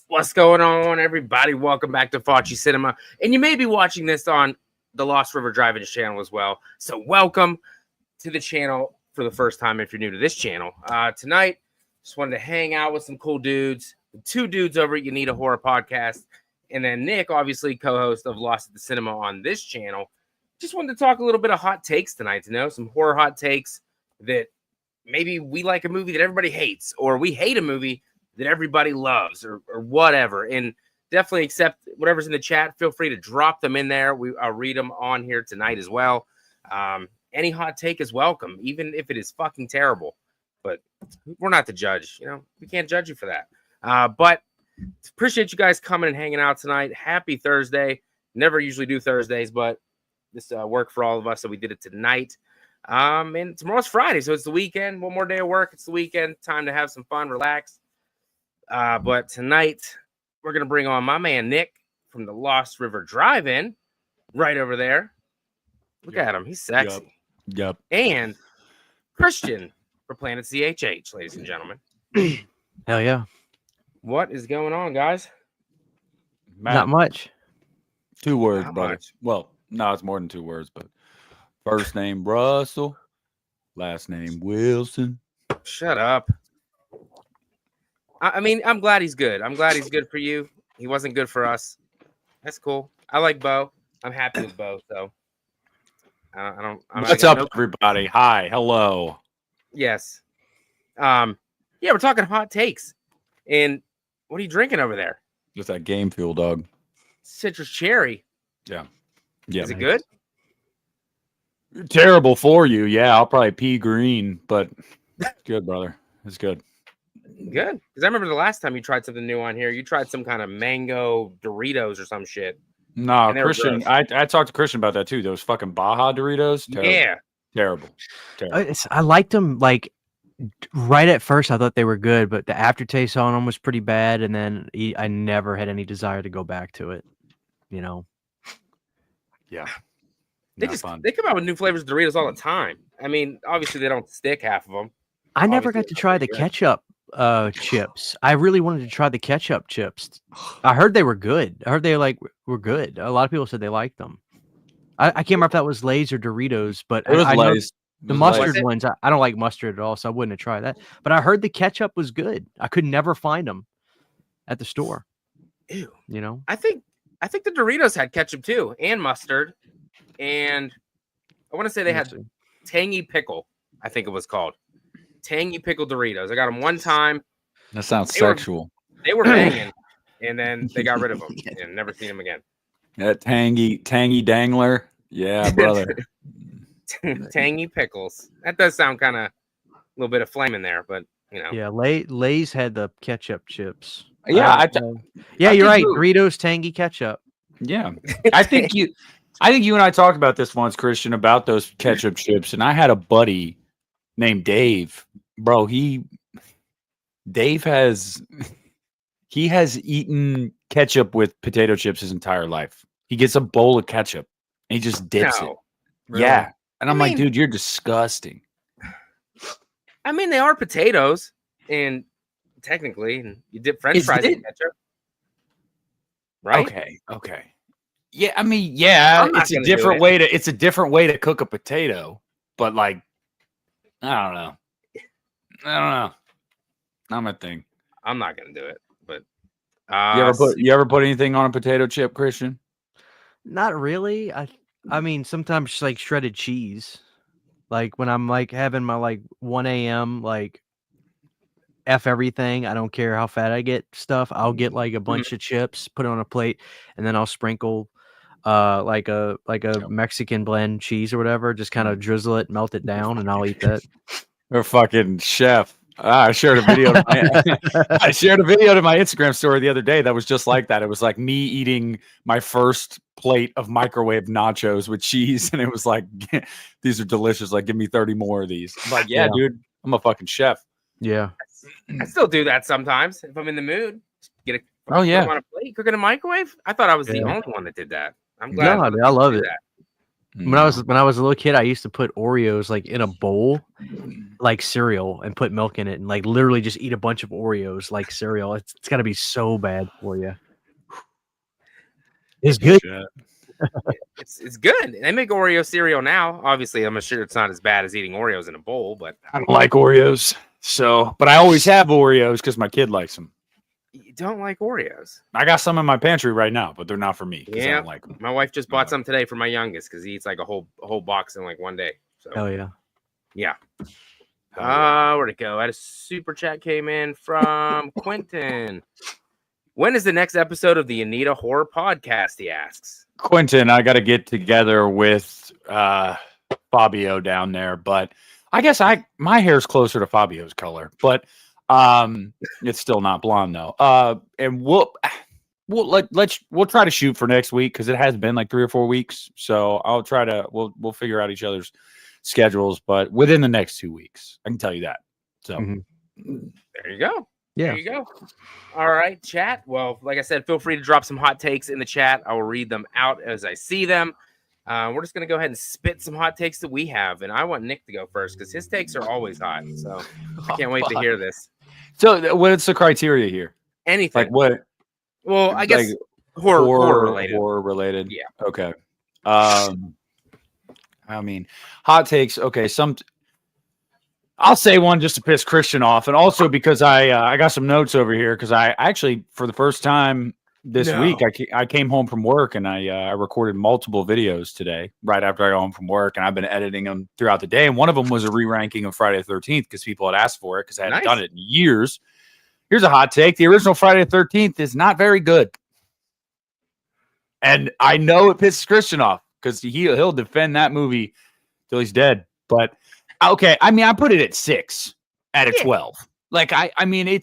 What's going on, everybody? Welcome back to FACCI'S Cinema. And you may be watching this on the Lost River Drive-In channel as well. So welcome to the channel for the first time if you're new to this channel. Tonight, just wanted to hang out with some cool dudes. Two dudes over at Uneeda Horror Podcast. And then Nick, obviously co-host of Lost at the Cinema on this channel. Just wanted to talk a little bit of hot takes tonight, some horror hot takes that maybe we like a movie that everybody hates, or we hate a movie that everybody loves, or whatever. And definitely accept whatever's in the chat. Feel free to drop them in there. I'll read them on here tonight as well. Any hot take is welcome, even if it is fucking terrible. But we're not the judge, we can't judge you for that. But appreciate you guys coming and hanging out tonight. Happy Thursday. Never usually do Thursdays, but this worked for all of us, so we did it tonight. And tomorrow's Friday, so it's the weekend. One more day of work. It's the weekend. Time to have some fun, relax. But tonight, we're going to bring on my man, Nick, from the Lost River Drive-In, right over there. Look at him. He's sexy. Yep. And Christian for Planet CHH, ladies and gentlemen. Hell yeah. What is going on, guys? Matt, Not much. 2 words, Not brother. much. Well, no, it's more than 2 words, but first name Russell, last name Wilson. Shut up. I mean, I'm glad he's good. I'm glad he's good for you. He wasn't good for us. That's cool. I like Bo. I'm happy with Bo. So What's up, everybody? Hi, hello. Yes. Yeah, we're talking hot takes. And what are you drinking over there? Just that game fuel, dog. Citrus cherry. Yeah. Is it good? Terrible for you. Yeah, I'll probably pea green, but it's good, brother. It's good. Good. Because I remember the last time you tried something new on here, you tried some kind of mango Doritos or some shit. No, Christian, I talked to Christian about that too. Those fucking Baja Doritos. Terrible. Yeah. Terrible. I liked them, like, right at first I thought they were good, but the aftertaste on them was pretty bad, and then I never had any desire to go back to it, Yeah. They come out with new flavors of Doritos all the time. I mean, obviously they don't stick, half of them. I never got to try the ketchup chips. I really wanted to try the ketchup chips. I heard they were good. I heard they were good. A lot of people said they liked them. I can't remember if that was Lay's or Doritos, but It was I know Lay's. the mustard ones. I don't like mustard at all, so I wouldn't have tried that. But I heard the ketchup was good. I could never find them at the store. Ew. I think the Doritos had ketchup too, and mustard, and I want to say they had tangy pickle. I think it was called tangy pickle Doritos. I got them one time. That sounds sexual. They were banging, and then they got rid of them and never seen them again. That tangy dangler. Yeah, brother. Tangy pickles. That does sound kind of a little bit of flame in there, but Yeah, Lay's had the ketchup chips. Yeah, you're right. Doritos tangy ketchup. Yeah, I think you and I talked about this once, Christian, about those ketchup chips, and I had a buddy named Dave. Bro, Dave has eaten ketchup with potato chips his entire life. He gets a bowl of ketchup and he just dips it. Really? Yeah. And I'm like, mean, dude, you're disgusting. I mean, they are potatoes, and technically, and you dip French fries in ketchup, right? Okay. Yeah, I mean, yeah, it's a different way to cook a potato, but like, I don't know. Not my thing. I'm not gonna do it, but you ever put anything on a potato chip, Christian? Not really. I mean, sometimes just like shredded cheese. Like when I'm like having my like 1 a.m. like F everything. I don't care how fat I get stuff. I'll get like a bunch of chips, put it on a plate, and then I'll sprinkle like a Mexican blend cheese or whatever. Just kind of drizzle it, melt it down, and I'll eat that. Or fucking chef. I shared a video. I shared a video to my Instagram story the other day that was just like that. It was like me eating my first plate of microwave nachos with cheese, and it was like, these are delicious. Like, give me 30 more of these. I'm like, yeah, dude, I'm a fucking chef. Yeah, I still do that sometimes if I'm in the mood. Get a put them on a plate, cook in a microwave. I thought I was the only one that did that. I'm glad. No, I love it. That. When I was a little kid, I used to put Oreos like in a bowl, like cereal, and put milk in it, and like literally just eat a bunch of Oreos like cereal. It's got to be so bad for you. It's good. It's good. They make Oreo cereal now. Obviously, I'm sure it's not as bad as eating Oreos in a bowl, but I don't like Oreos. So, but I always have Oreos because my kid likes them. You don't like Oreos? I got some in my pantry right now, but they're not for me. Yeah, I don't like them. My wife just bought some today for my youngest because he eats like a whole box in like one day. So hell yeah. Where'd it go? I had a super chat came in from Quentin. When is the next episode of the Uneeda Horror Podcast? He asks. Quentin, I got to get together with Fabio down there, but I guess my hair's closer to Fabio's color, but it's still not blonde though. And we'll try to shoot for next week because it has been like 3 or 4 weeks. So I'll try to we'll figure out each other's schedules, but within the next 2 weeks, I can tell you that. So there you go. Yeah. There you go. All right, chat. Well, like I said, feel free to drop some hot takes in the chat. I will read them out as I see them. We're just going to go ahead and spit some hot takes that we have. And I want Nick to go first because his takes are always hot. So I can't wait to hear this. So what's the criteria here? Anything. Like what? Well, I guess like horror related. Horror related. Yeah. Okay. I mean, hot takes. Okay. I'll say one just to piss Christian off. And also because I got some notes over here because I actually, for the first time this week, I came home from work and I recorded multiple videos today right after I got home from work, and I've been editing them throughout the day. And one of them was a re-ranking of Friday the 13th because people had asked for it because I hadn't done it in years. Here's a hot take. The original Friday the 13th is not very good. And I know it pisses Christian off because he'll defend that movie till he's dead. But okay, I mean, I put it at 6 out of 12. Like, I mean,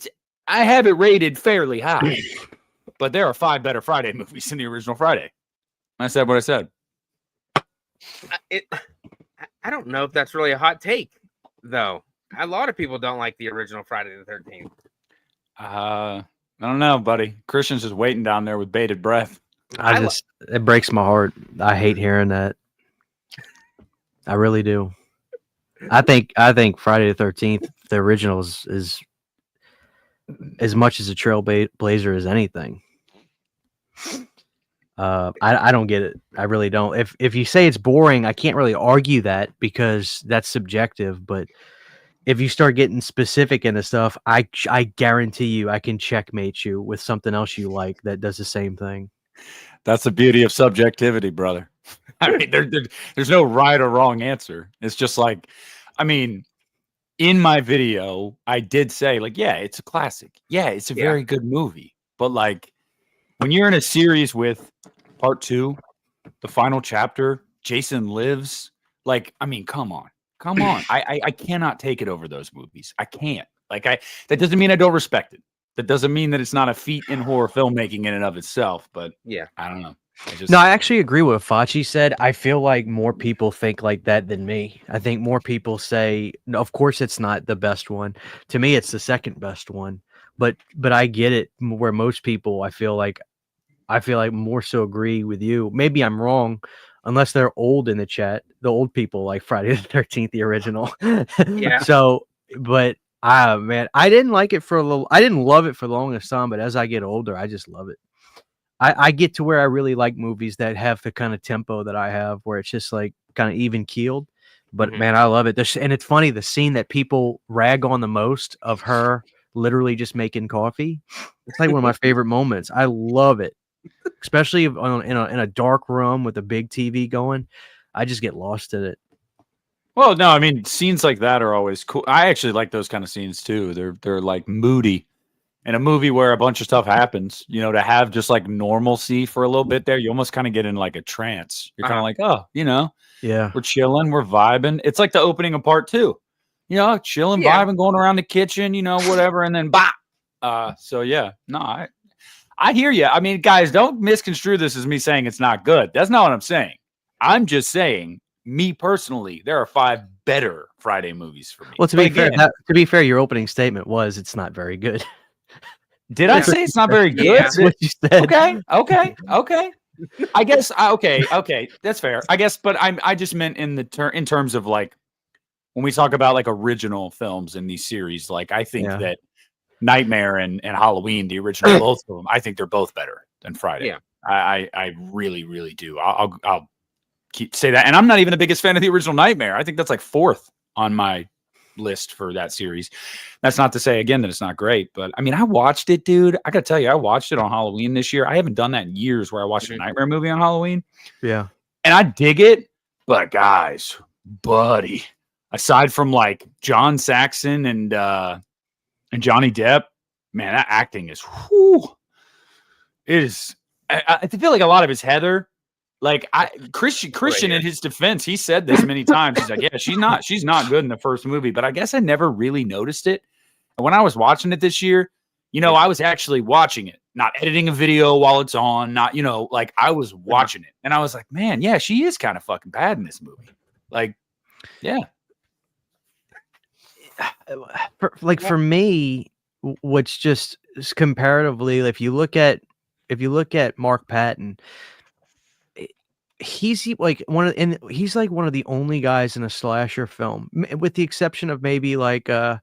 I have it rated fairly high. But there are 5 better Friday movies than the original Friday. I said what I said. I don't know if that's really a hot take, though. A lot of people don't like the original Friday the 13th. I don't know, buddy. Christian's just waiting down there with bated breath. It breaks my heart. I hate hearing that. I really do. I think Friday the 13th, the original is as much as a trailblazer as anything. I don't get it. I really don't. If you say it's boring, I can't really argue that because that's subjective. But if you start getting specific into stuff, I guarantee you I can checkmate you with something else you like that does the same thing. That's the beauty of subjectivity, brother. I mean, there's no right or wrong answer. It's just like, I mean, in my video, I did say, like, yeah, it's a classic. Yeah, it's a very good movie. But, like, when you're in a series with part 2, the final chapter, Jason Lives, like, I mean, come on. I cannot take it over those movies. I can't. Like, that doesn't mean I don't respect it. That doesn't mean that it's not a feat in horror filmmaking in and of itself. But, yeah, I don't know. I actually agree with what Facci said. I feel like more people think like that than me. I think more people say, no, of course it's not the best one. To me, it's the second best one. But I get it where most people, I feel like I feel like more so agree with you. Maybe I'm wrong, unless they're old in the chat. The old people like Friday the 13th, the original. Yeah. So, but man, I didn't like it for a little. I didn't love it for the longest time, but as I get older, I just love it. I get to where I really like movies that have the kind of tempo that I have, where it's just like kind of even keeled. But man, I love it. And it's funny, the scene that people rag on the most of her literally just making coffee. It's like one of my favorite moments. I love it, especially in a dark room with a big TV going. I just get lost in it. Well, no, I mean, scenes like that are always cool. I actually like those kind of scenes too. They're like moody. In a movie where a bunch of stuff happens, you know, to have just like normalcy for a little bit there, you almost kind of get in like a trance. You're kind of like, oh, you know, Yeah, we're chilling, we're vibing. It's like the opening of part 2, you know, chilling, vibing, going around the kitchen, you know, whatever, and then bah. So yeah, no, I hear you. I mean, guys, don't misconstrue this as me saying it's not good. That's not what I'm saying. I'm just saying, me personally, there are 5 better Friday movies for me. well, to be fair, your opening statement was it's not very good. Did I say it's not very good? Yeah. That's what you said. Okay. I guess okay. That's fair. I guess, but I just meant in terms of like when we talk about like original films in these series. Like I think that Nightmare and Halloween, the original, both of them, I think they're both better than Friday. Yeah. I really, really do. I'll say that, and I'm not even the biggest fan of the original Nightmare. I think that's like 4th on my list for that series. That's not to say again that it's not great, but I mean, I watched it, dude. I gotta tell you, I watched it on Halloween this year. I haven't done that in years where I watched a Nightmare movie on Halloween. Yeah. And I dig it, but guys, buddy, aside from like John Saxon and Johnny Depp, man, that acting is it is. I feel like a lot of it's Heather. Like Christian in his defense, he said this many times. He's like, yeah, she's not good in the first movie, but I guess I never really noticed it. And when I was watching it this year, you know, I was actually watching it, not editing a video while it's on, not, you know, like I was watching it and I was like, man, yeah, she is kind of fucking bad in this movie. Like, yeah. For me, what's just comparatively, if you look at Mark Patton, he's like one of the only guys in a slasher film, with the exception of maybe like I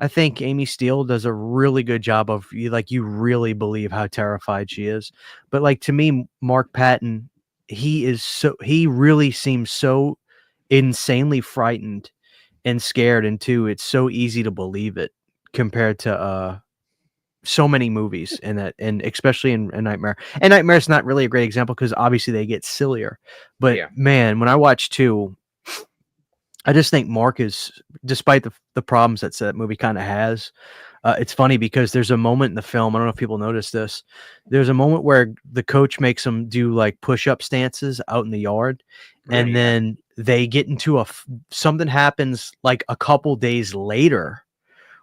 think Amy Steele does a really good job of you really believe how terrified she is. But like to me, Mark Patton, he really seems so insanely frightened and scared, and too, it's so easy to believe it compared to so many movies in that, and especially in Nightmare. And Nightmare's not really a great example because obviously they get sillier. But man, when I watch 2, I just think Mark is, despite the problems that movie kind of has, it's funny because there's a moment in the film, I don't know if people notice this, there's a moment where the coach makes them do like push-up stances out in the yard, and then they get into something happens like a couple days later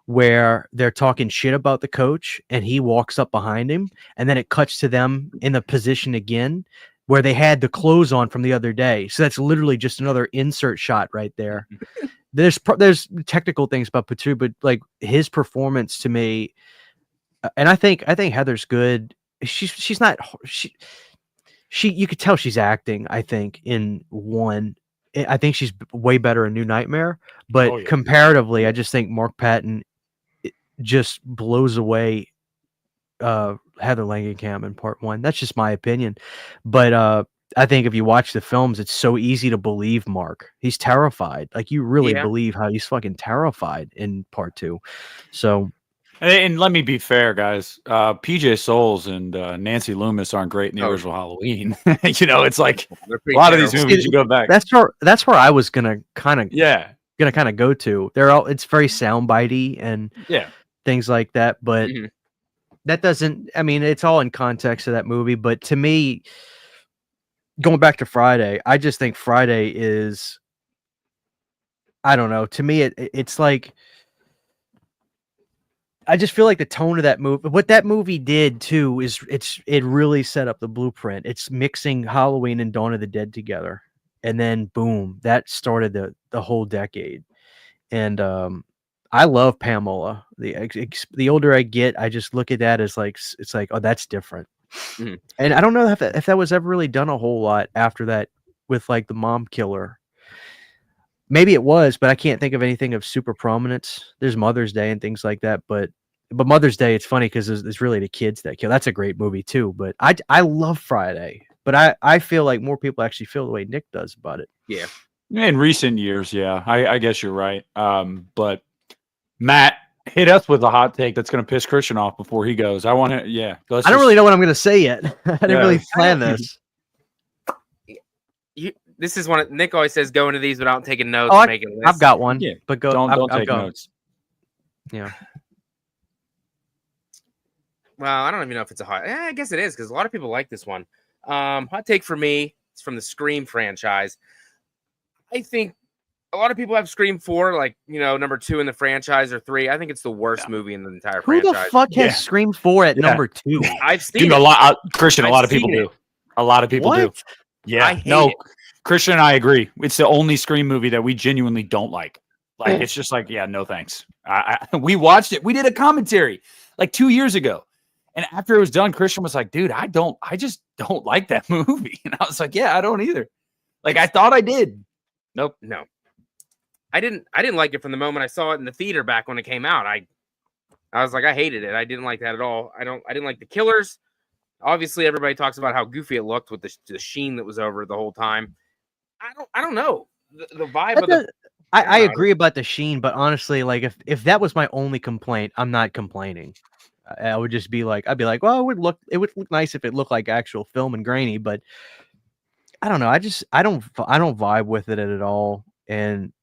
where they're talking shit about the coach and he walks up behind him, and then it cuts to them in the position again where they had the clothes on from the other day. So that's literally just another insert shot right there. There's technical things about Patu, but like his performance to me, and I think Heather's good. She's not, you could tell she's acting, I think, in 1. I think she's way better in New Nightmare, but comparatively, I just think Mark Patton just blows away Heather Langenkamp in part 1. That's just my opinion. But I think if you watch the films, it's so easy to believe Mark. He's terrified. Like you really believe how he's fucking terrified in part 2. So, and let me be fair, guys. PJ Souls and Nancy Loomis aren't great in the original Halloween. You know, it's like a lot of these movies you go back. That's where I was gonna kind of go to. It's very soundbitey and things like that, but that doesn't, I mean, it's all in context of that movie. But to me, going back to Friday, I just think Friday is, I don't know, to me it's like, I just feel like the tone of that movie, what that movie did too, is it really set up the blueprint. It's mixing Halloween and Dawn of the Dead together, and then boom, that started the whole decade. And I love Pamela. The older I get, I just look at that as like, it's like, oh, that's different. Mhm. And I don't know if that was ever really done a whole lot after that with like the mom killer. Maybe it was, but I can't think of anything of super prominence. There's Mother's Day and things like that, but Mother's Day, it's funny because it's really the kids that kill. That's a great movie too. But I love Friday, but I feel like more people actually feel the way Nick does about it. Yeah. In recent years, yeah, I guess you're right. But Matt, hit us with a hot take that's going to piss Christian off before he goes. I want to, yeah. I don't really know what I'm going to say yet. I didn't really plan this. This is one. Nick always says go into these without taking notes. Oh, and making lists. I've got one. Yeah, but go. Don't take notes. Yeah. Well, I don't even know if it's a hot. I guess it is because a lot of people like this one. Hot take for me. It's from the Scream franchise. I think a lot of people have Scream 4, like, number 2 in the franchise or 3. I think it's the worst movie in the entire Who franchise. the fuck has Scream 4 at number 2? I've seen it. A lot, Christian. A I've lot of people seen do. A lot of people do. Yeah. No, Christian and I agree. It's the only Scream movie that we genuinely don't like. Like, it's just like, yeah, no thanks. We watched it. We did a commentary like 2 years ago. And after it was done, Christian was like, dude, I just don't like that movie. And I was like, yeah, I don't either. Like, I thought I did. Nope. No. I didn't like it from the moment I saw it in the theater back when it came out. I was like, I hated it. I didn't like that at all. I didn't like the killers. Obviously, everybody talks about how goofy it looked with the sheen that was over it the whole time. I don't know. The vibe of the I agree about the sheen, but honestly, like if that was my only complaint, I'm not complaining. I would just be like, I'd be like, well, it would look nice if it looked like actual film and grainy, but I don't know. I don't vibe with it at all, and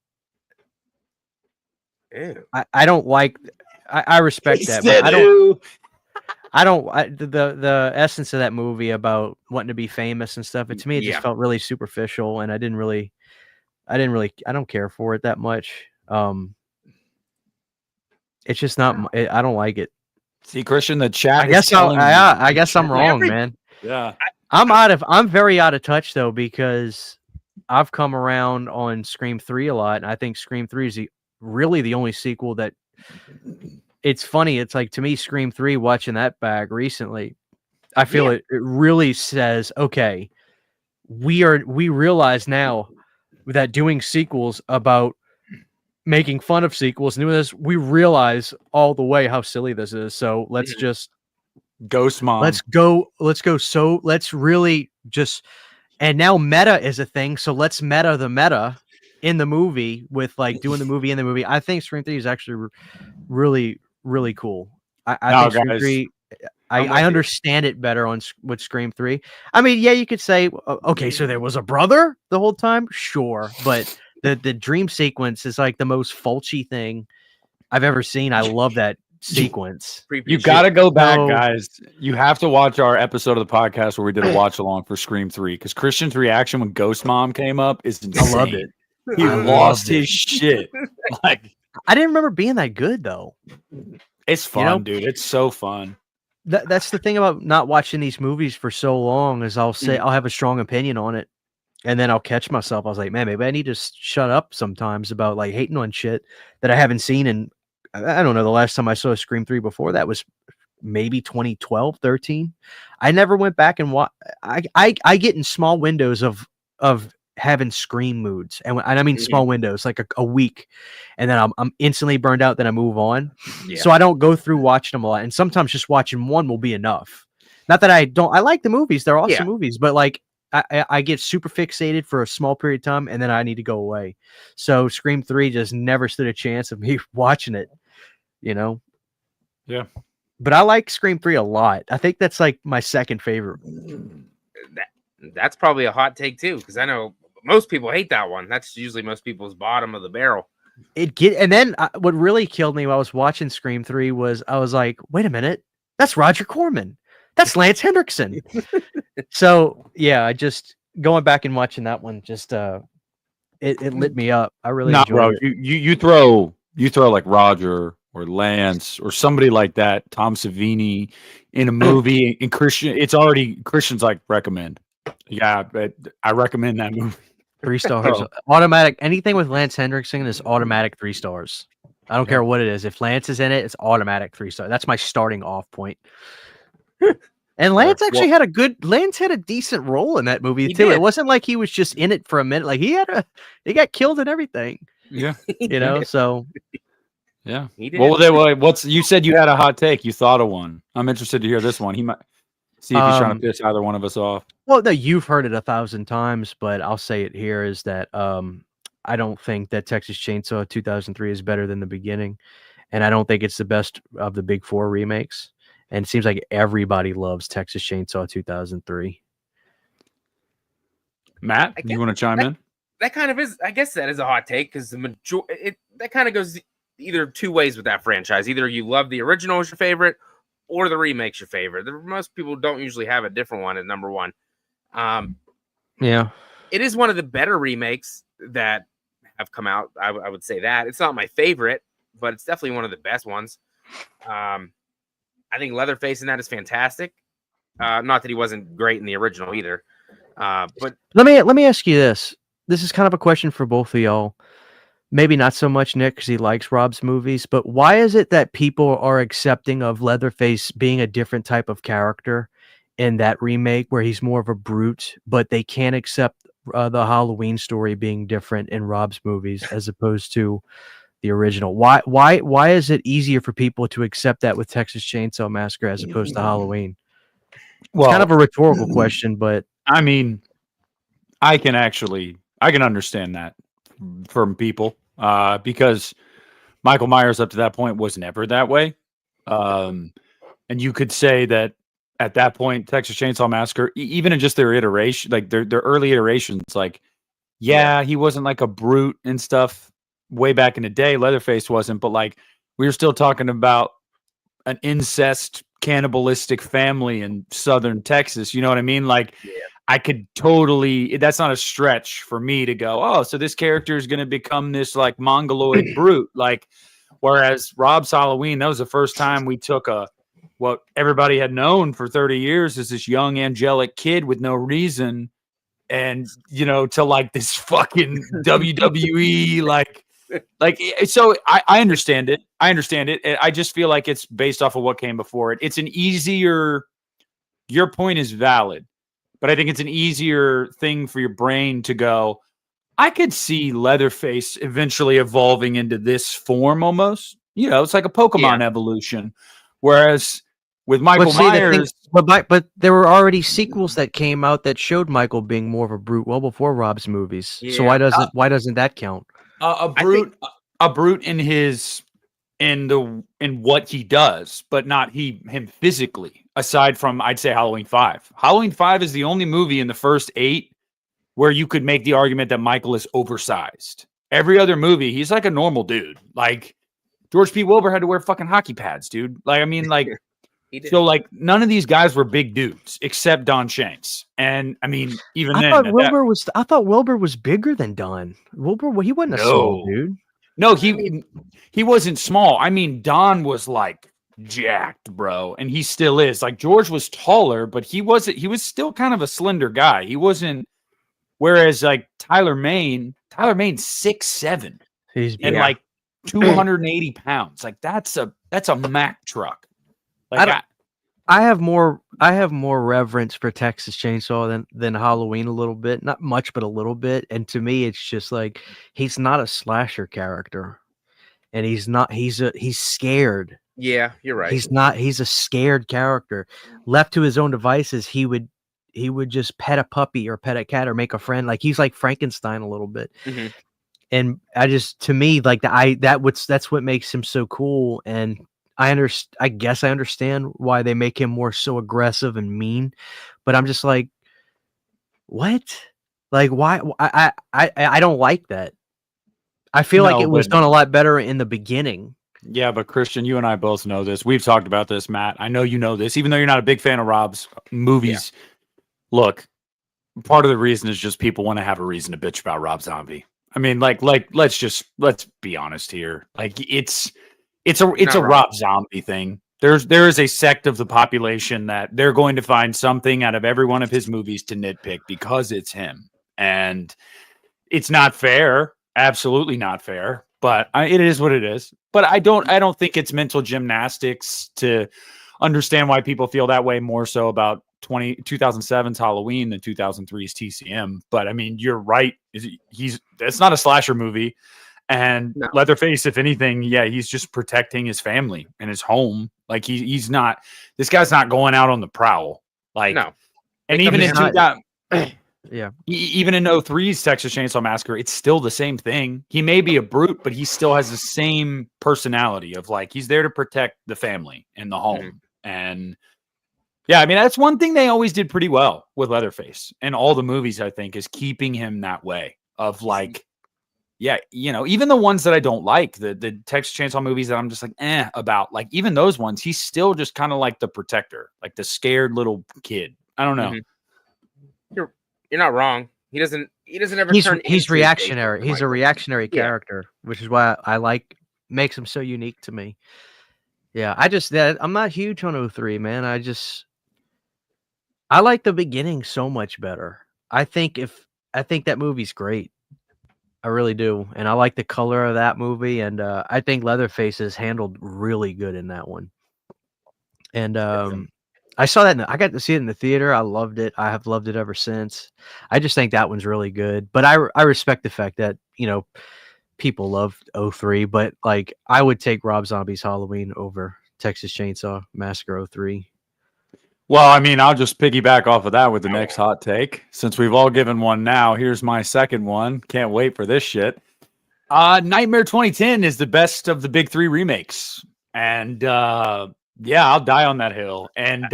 I don't like. I respect that, but I don't. The essence of that movie about wanting to be famous and stuff. To me, it just felt really superficial, and I don't care for it that much. It's just not. I don't like it. See, Christian, the chat. I guess I'm wrong, man. Yeah, I'm very out of touch though, because I've come around on Scream 3 a lot, and I think Scream 3 is really the only sequel that. It's funny. It's like, to me, Scream 3, watching that back recently, I feel it really says, okay, we realize now that doing sequels about making fun of sequels, doing this, we realize all the way how silly this is. So let's just Ghost Mom. Let's go. So let's really just, and now meta is a thing. So let's meta the meta in the movie with like doing the movie in the movie. I think Scream 3 is actually really, really cool. I think Scream 3, I understand it better with Scream 3. I mean, yeah, you could say, okay, so there was a brother the whole time, sure, but the dream sequence is like the most Fulci thing I've ever seen. I love that sequence. You got to go back, guys. You have to watch our episode of the podcast where we did a watch along for Scream 3, because Christian's reaction when Ghost Mom came up is insane. I loved it. He lost his shit. Like, I didn't remember being that good though. It's fun, dude. It's so fun. That's the thing about not watching these movies for so long, is I'll have a strong opinion on it, and then I'll catch myself. I was like, man, maybe I need to shut up sometimes about like hating on shit that I haven't seen. And I don't know, the last time I saw Scream 3 before that was maybe 2012, 13. I never went back and watch. I get in small windows of having Scream moods, and I mean small windows, like a week, and then I'm instantly burned out. Then I move on. So I don't go through watching them a lot, and sometimes just watching one will be enough. Not that I like the movies; they're awesome movies, but like I get super fixated for a small period of time, and then I need to go away. So Scream 3 just never stood a chance of me watching it. Yeah. But I like Scream 3 a lot. I think that's like my second favorite. That's probably a hot take too, because I know most people hate that one. That's usually most people's bottom of the barrel. And then what really killed me while I was watching Scream 3 was I was like, wait a minute, that's Roger Corman. That's Lance Henriksen. So yeah, I just going back and watching that one, just it lit me up. I really enjoyed it. You throw like Roger or Lance or somebody like that, Tom Savini, in a movie, and Christian's like, recommend. Yeah, but I recommend that movie. 3 stars. Automatic. Anything with Lance Henriksen is automatic 3 stars. I don't care what it is. If Lance is in it, it's automatic 3 stars. That's my starting off point. And Lance actually had a decent role in that movie too. Did. It wasn't like he was just in it for a minute. Like he got killed and everything. Yeah. You know, so yeah. He did. Well, you said you had a hot take. You thought of one. I'm interested to hear this one. He might see if he's trying to piss either one of us off. Well, no, you've heard it 1,000 times, but I'll say it here is that I don't think that Texas Chainsaw 2003 is better than the beginning, and I don't think it's the best of the big four remakes. And it seems like everybody loves Texas Chainsaw 2003. Matt, you want to chime in? That kind of is, I guess that is a hot take because that kind of goes either two ways with that franchise. Either you love the original as your favorite or the remake's your favorite. Most people don't usually have a different one at number one. Yeah. It is one of the better remakes that have come out. I would say that. It's not my favorite, but it's definitely one of the best ones. I think Leatherface in that is fantastic. Not that he wasn't great in the original either. But let me ask you this. This is kind of a question for both of y'all. Maybe not so much Nick because he likes Rob's movies, but why is it that people are accepting of Leatherface being a different type of character in that remake where he's more of a brute, but they can't accept the Halloween story being different in Rob's movies as opposed to the original? Why is it easier for people to accept that with Texas Chainsaw Massacre as opposed to Halloween? Well, it's kind of a rhetorical question, but I mean, I can understand that from people because Michael Myers up to that point was never that way. And you could say that at that point, Texas Chainsaw Massacre, even in just their iteration, like their early iterations, like, yeah, he wasn't like a brute and stuff way back in the day. Leatherface wasn't, but like we were still talking about an incest cannibalistic family in southern Texas. You know what I mean? Like, I could totally, that's not a stretch for me to go, oh, so this character is going to become this like mongoloid brute. Like, whereas Rob's Halloween, that was the first time we took what everybody had known for 30 years is this young angelic kid with no reason. And, you know, to like this fucking WWE, so I understand it. I just feel like it's based off of what came before it. It's an easier, your point is valid, but I think it's an easier thing for your brain to go, I could see Leatherface eventually evolving into this form almost. You know, it's like a Pokemon evolution. Whereas with Michael Myers... But there were already sequels that came out that showed Michael being more of a brute well before Rob's movies. Yeah. So why doesn't that count? A brute in what he does, but not him physically. Aside from, I'd say Halloween 5. Halloween 5 is the only movie in the first 8 where you could make the argument that Michael is oversized. Every other movie, he's like a normal dude. Like George P. Wilbur had to wear fucking hockey pads, dude. Like, I mean, like, so like none of these guys were big dudes except Don Shanks. And I mean, even then, I thought Wilbur was bigger than Don. Wilbur, he wasn't a small dude. No, he wasn't small. I mean, Don was like jacked, bro, and he still is. Like George was taller, but he was still kind of a slender guy. He wasn't. Whereas like Tyler Maine 6'7", and like 280 pounds. Like that's a Mack truck. Like I have more reverence for Texas Chainsaw than Halloween a little bit. Not much, but a little bit. And to me, it's just like he's not a slasher character, and he's scared. Yeah, you're right. He's a scared character. Left to his own devices, he would just pet a puppy or pet a cat or make a friend. Like he's like Frankenstein a little bit. Mm-hmm. And to me, like that's what makes him so cool. And I guess I understand why they make him more so aggressive and mean, but I'm just like, what? Like, why? I don't like that. I feel like it was done a lot better in the beginning. Yeah, but Christian, you and I both know this. We've talked about this, Matt. I know you know this, even though you're not a big fan of Rob's movies. Yeah. Look, part of the reason is just people want to have a reason to bitch about Rob Zombie. I mean, like let's be honest here. Like it's a Rob Zombie thing. There is a sect of the population that they're going to find something out of every one of his movies to nitpick because it's him, and it's not fair. Absolutely not fair. But it is what it is. But I don't think it's mental gymnastics to understand why people feel that way more so about 2007's Halloween than 2003's TCM. But I mean, you're right. It's not a slasher movie. And No. Leatherface, if anything, yeah, he's just protecting his family and his home. Like he's not, this guy's not going out on the prowl. Like, No. and even in 2000, Yeah. even in 03's Texas Chainsaw Massacre, it's still the same thing. He may be a brute, but he still has the same personality of like, he's there to protect the family and the home. And yeah, I mean, that's one thing they always did pretty well with Leatherface and all the movies, I think, is keeping him that way of like, yeah, you know, even the ones that I don't like, the Texas Chainsaw movies that I'm just like, about, like, even those ones, he's still just kind of like the protector, like the scared little kid. I don't know. You're not wrong. He doesn't ever turn. He's into reactionary. Jason He's a Michael. reactionary character, which is why I like, makes him so unique to me. Yeah, I'm not huge on 03, man. I like the beginning so much better. I think that movie's great. I really do. And I like the color of that movie. And I think Leatherface is handled really good in that one. And I saw that. I got to see it in the theater. I loved it. I have loved it ever since. I just think that one's really good. But I respect the fact that, you know, people loved 03. But like, I would take Rob Zombie's Halloween over Texas Chainsaw Massacre 03. Well, I mean, I'll just piggyback off of that with the next hot take. Since we've all given one now, here's my second one. Can't wait for this shit. Nightmare 2010 is the best of the big three remakes. And yeah, I'll die on that hill. And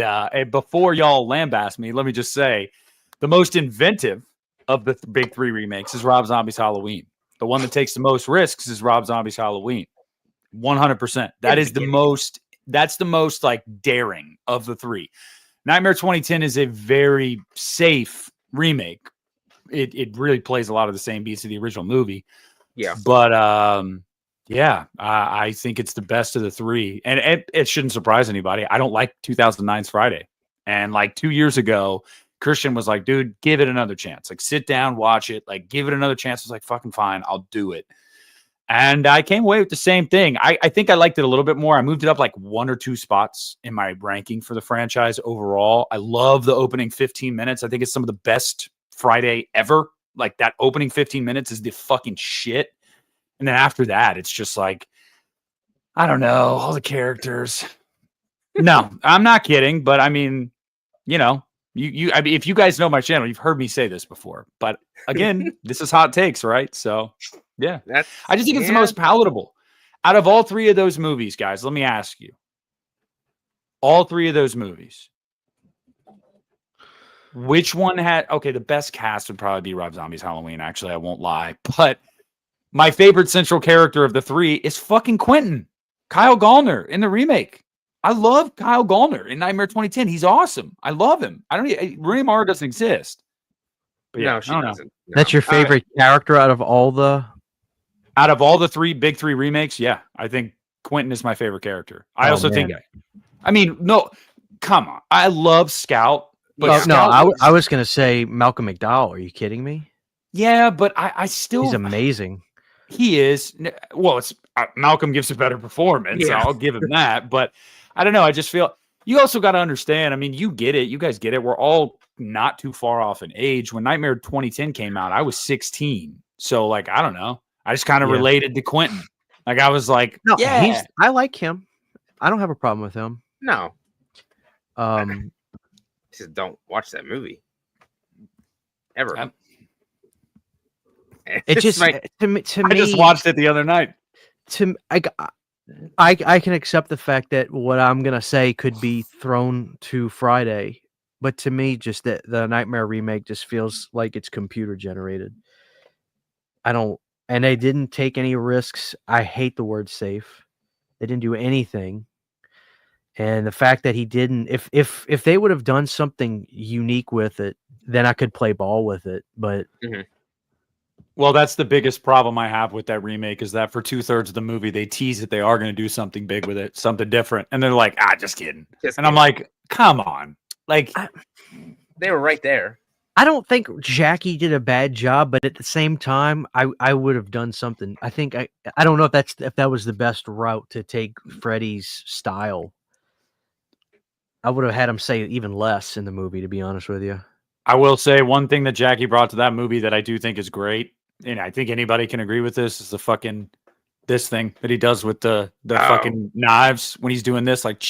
before y'all lambast me, let me just say, the most inventive of the big three remakes is Rob Zombie's Halloween. The one that takes the most risks is Rob Zombie's Halloween. 100%. That's the most like daring of the three. Nightmare 2010 is a very safe remake. It really plays a lot of the same beats of the original movie. Yeah. But I think it's the best of the three. And it shouldn't surprise anybody. I don't like 2009's Friday. And like 2 years ago, Christian was like, dude, give it another chance. Like, sit down, watch it. Like, give it another chance. I was like, fucking fine. I'll do it. And I came away with the same thing. I think I liked it a little bit more. I moved it up like 1 or 2 spots in my ranking for the franchise overall. I love the opening 15 minutes. I think it's some of the best Friday ever. Like, that opening 15 minutes is the fucking shit. And then after that, it's just like, I don't know, all the characters. No, I'm not kidding. But I mean, you know, I mean, if you guys know my channel, you've heard me say this before. But again, this is hot takes, right? So yeah, I just think it's the most palatable out of all 3 of those movies, guys. Let me ask you, all 3 of those movies, which one had, okay, the best cast would probably be Rob Zombie's Halloween. Actually, I won't lie, but my favorite central character of the 3 is fucking Quentin, Kyle Gallner in the remake. I love Kyle Gallner in Nightmare 2010. He's awesome. I love him. Rooney Mara doesn't exist. But yeah, No, she doesn't. No. That's your favorite character out of all the big three remakes. Yeah, I think Quentin is my favorite character. I Oh, also man. think, I mean, no, come on. I love Scout. But Oh, no, Scout I was going to say Malcolm McDowell. Are you kidding me? yeah, but I still, He's amazing. he is. Well, it's Malcolm gives a better performance. Yeah. I'll give him that. But I don't know. I just feel you also got to understand. I mean, you get it. You guys get it. We're all not too far off in age. When Nightmare 2010 came out, I was 16. So, like, I don't know. I just kind of related to Quentin. Like, I was like, No, yeah. I like him. I don't have a problem with him. No. Just don't watch that movie ever. it just to me. I just watched it the other night. I can accept the fact that what I'm gonna say could be thrown to Friday, but to me, just the Nightmare remake just feels like it's computer generated. And they didn't take any risks. I hate the word safe. They didn't do anything. And the fact that he didn't, if they would have done something unique with it, then I could play ball with it. But well, that's the biggest problem I have with that remake is that for 2/3 of the movie, they tease that they are going to do something big with it, something different. And they're like, just kidding. I'm like, come on. Like, they were right there. I don't think Jackie did a bad job, but at the same time, I would have done something. I think I don't know if that was the best route to take Freddy's style. I would have had him say even less in the movie, to be honest with you. I will say one thing that Jackie brought to that movie that I do think is great, and I think anybody can agree with this, is the fucking this thing that he does with the fucking knives when he's doing this. Like,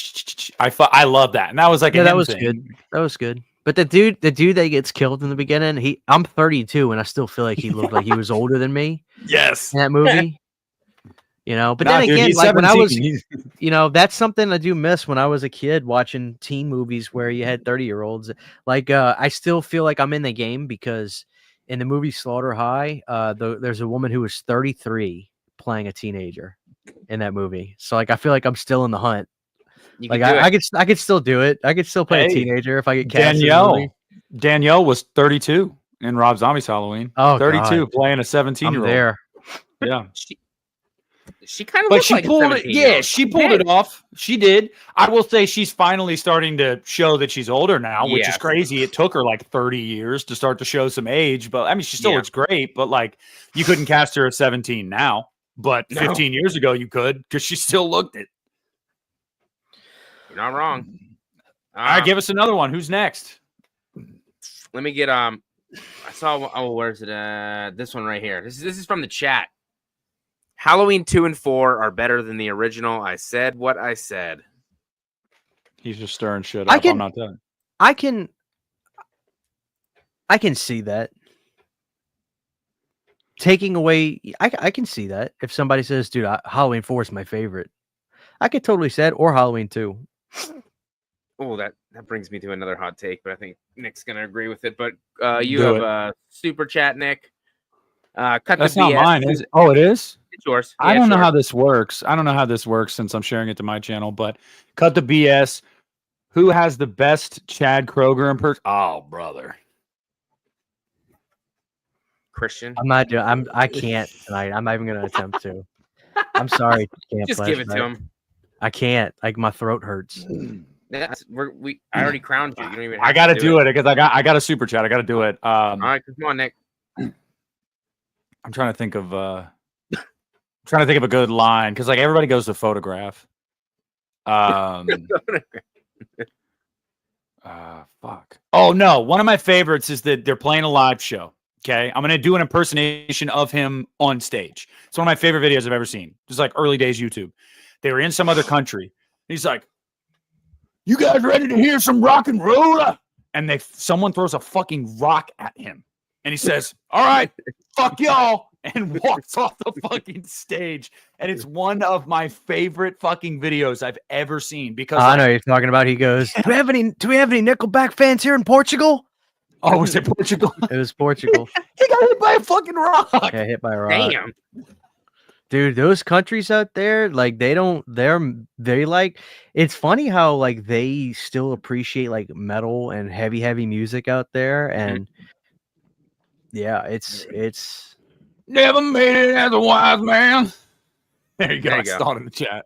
I love that, and that was like Yeah, a that him was thing. good. That was good. But the dude that gets killed in the beginning, I'm 32 and I still feel like he looked like he was older than me Yes. in that movie. You know, but Nah, then dude, again, he's like when I 17. was, He's- you know, that's something I do miss when I was a kid watching teen movies where you had 30-year-olds. Like, I still feel like I'm in the game because in the movie Slaughter High, there's a woman who was 33 playing a teenager in that movie. So like, I feel like I'm still in the hunt. You Like can do it. I could still do it. I could still play a Hey, teenager if I get cast in the movie. Danielle was 32 in Rob Zombie's Halloween. Oh, 32 God. playing a I'm 17-year-old. there. Yeah. She kind of But looked she like pulled it. Yeah, she pulled it off. She did. I will say she's finally starting to show that she's older now, which is Yes. crazy. It took her like 30 years to start to show some age, but I mean, she still looks great. But like, you couldn't cast her at 17 now, but 15 years ago you could because she still looked it. You're not wrong. All right, give us another one. Who's next? Let me get I saw. Oh, where's it? This one right here. This is from the chat. Halloween 2 and 4 are better than the original. I said what I said. He's just stirring shit up. I'm not done. I can see that. Taking away, I can see that. If somebody says, dude, Halloween 4 is my favorite, I could totally say it, or Halloween 2. Oh, that brings me to another hot take, but I think Nick's going to agree with it. But you have a super chat, Nick. Cut That's the not BS. mine, is it? Oh, it is? It's yours. I don't know how this works. I don't know how this works since I'm sharing it to my channel, but cut the BS. Who has the best Chad Kroger impersonation? Oh, brother. Christian. I'm not doing. I can't tonight. I'm not even going to attempt to. I'm sorry. Can't Just give it to him. I can't. Like my throat hurts. I already crowned you. You don't even. I got to do it because I got a super chat. I got to do it. All right, come on, Nick. I'm trying to think of a good line because like everybody goes to photograph. Fuck. Oh no, one of my favorites is that they're playing a live show. Okay, I'm gonna do an impersonation of him on stage. It's one of my favorite videos I've ever seen. Just like early days YouTube. They were in some other country. He's like, "You guys ready to hear some rock and roll?" And someone throws a fucking rock at him, and he says, "All right, fuck y'all," and walks off the fucking stage. And it's one of my favorite fucking videos I've ever seen because I know what you're talking about. He goes, "Do we have any Nickelback fans here in Portugal?" Oh, was it Portugal? It was Portugal. He got hit by a fucking rock. Yeah, hit by a rock. Damn. Dude, those countries out there, like they like, it's funny how like they still appreciate like metal and heavy music out there. And yeah, it's never made it as a wise man. There you go. I saw it in the chat.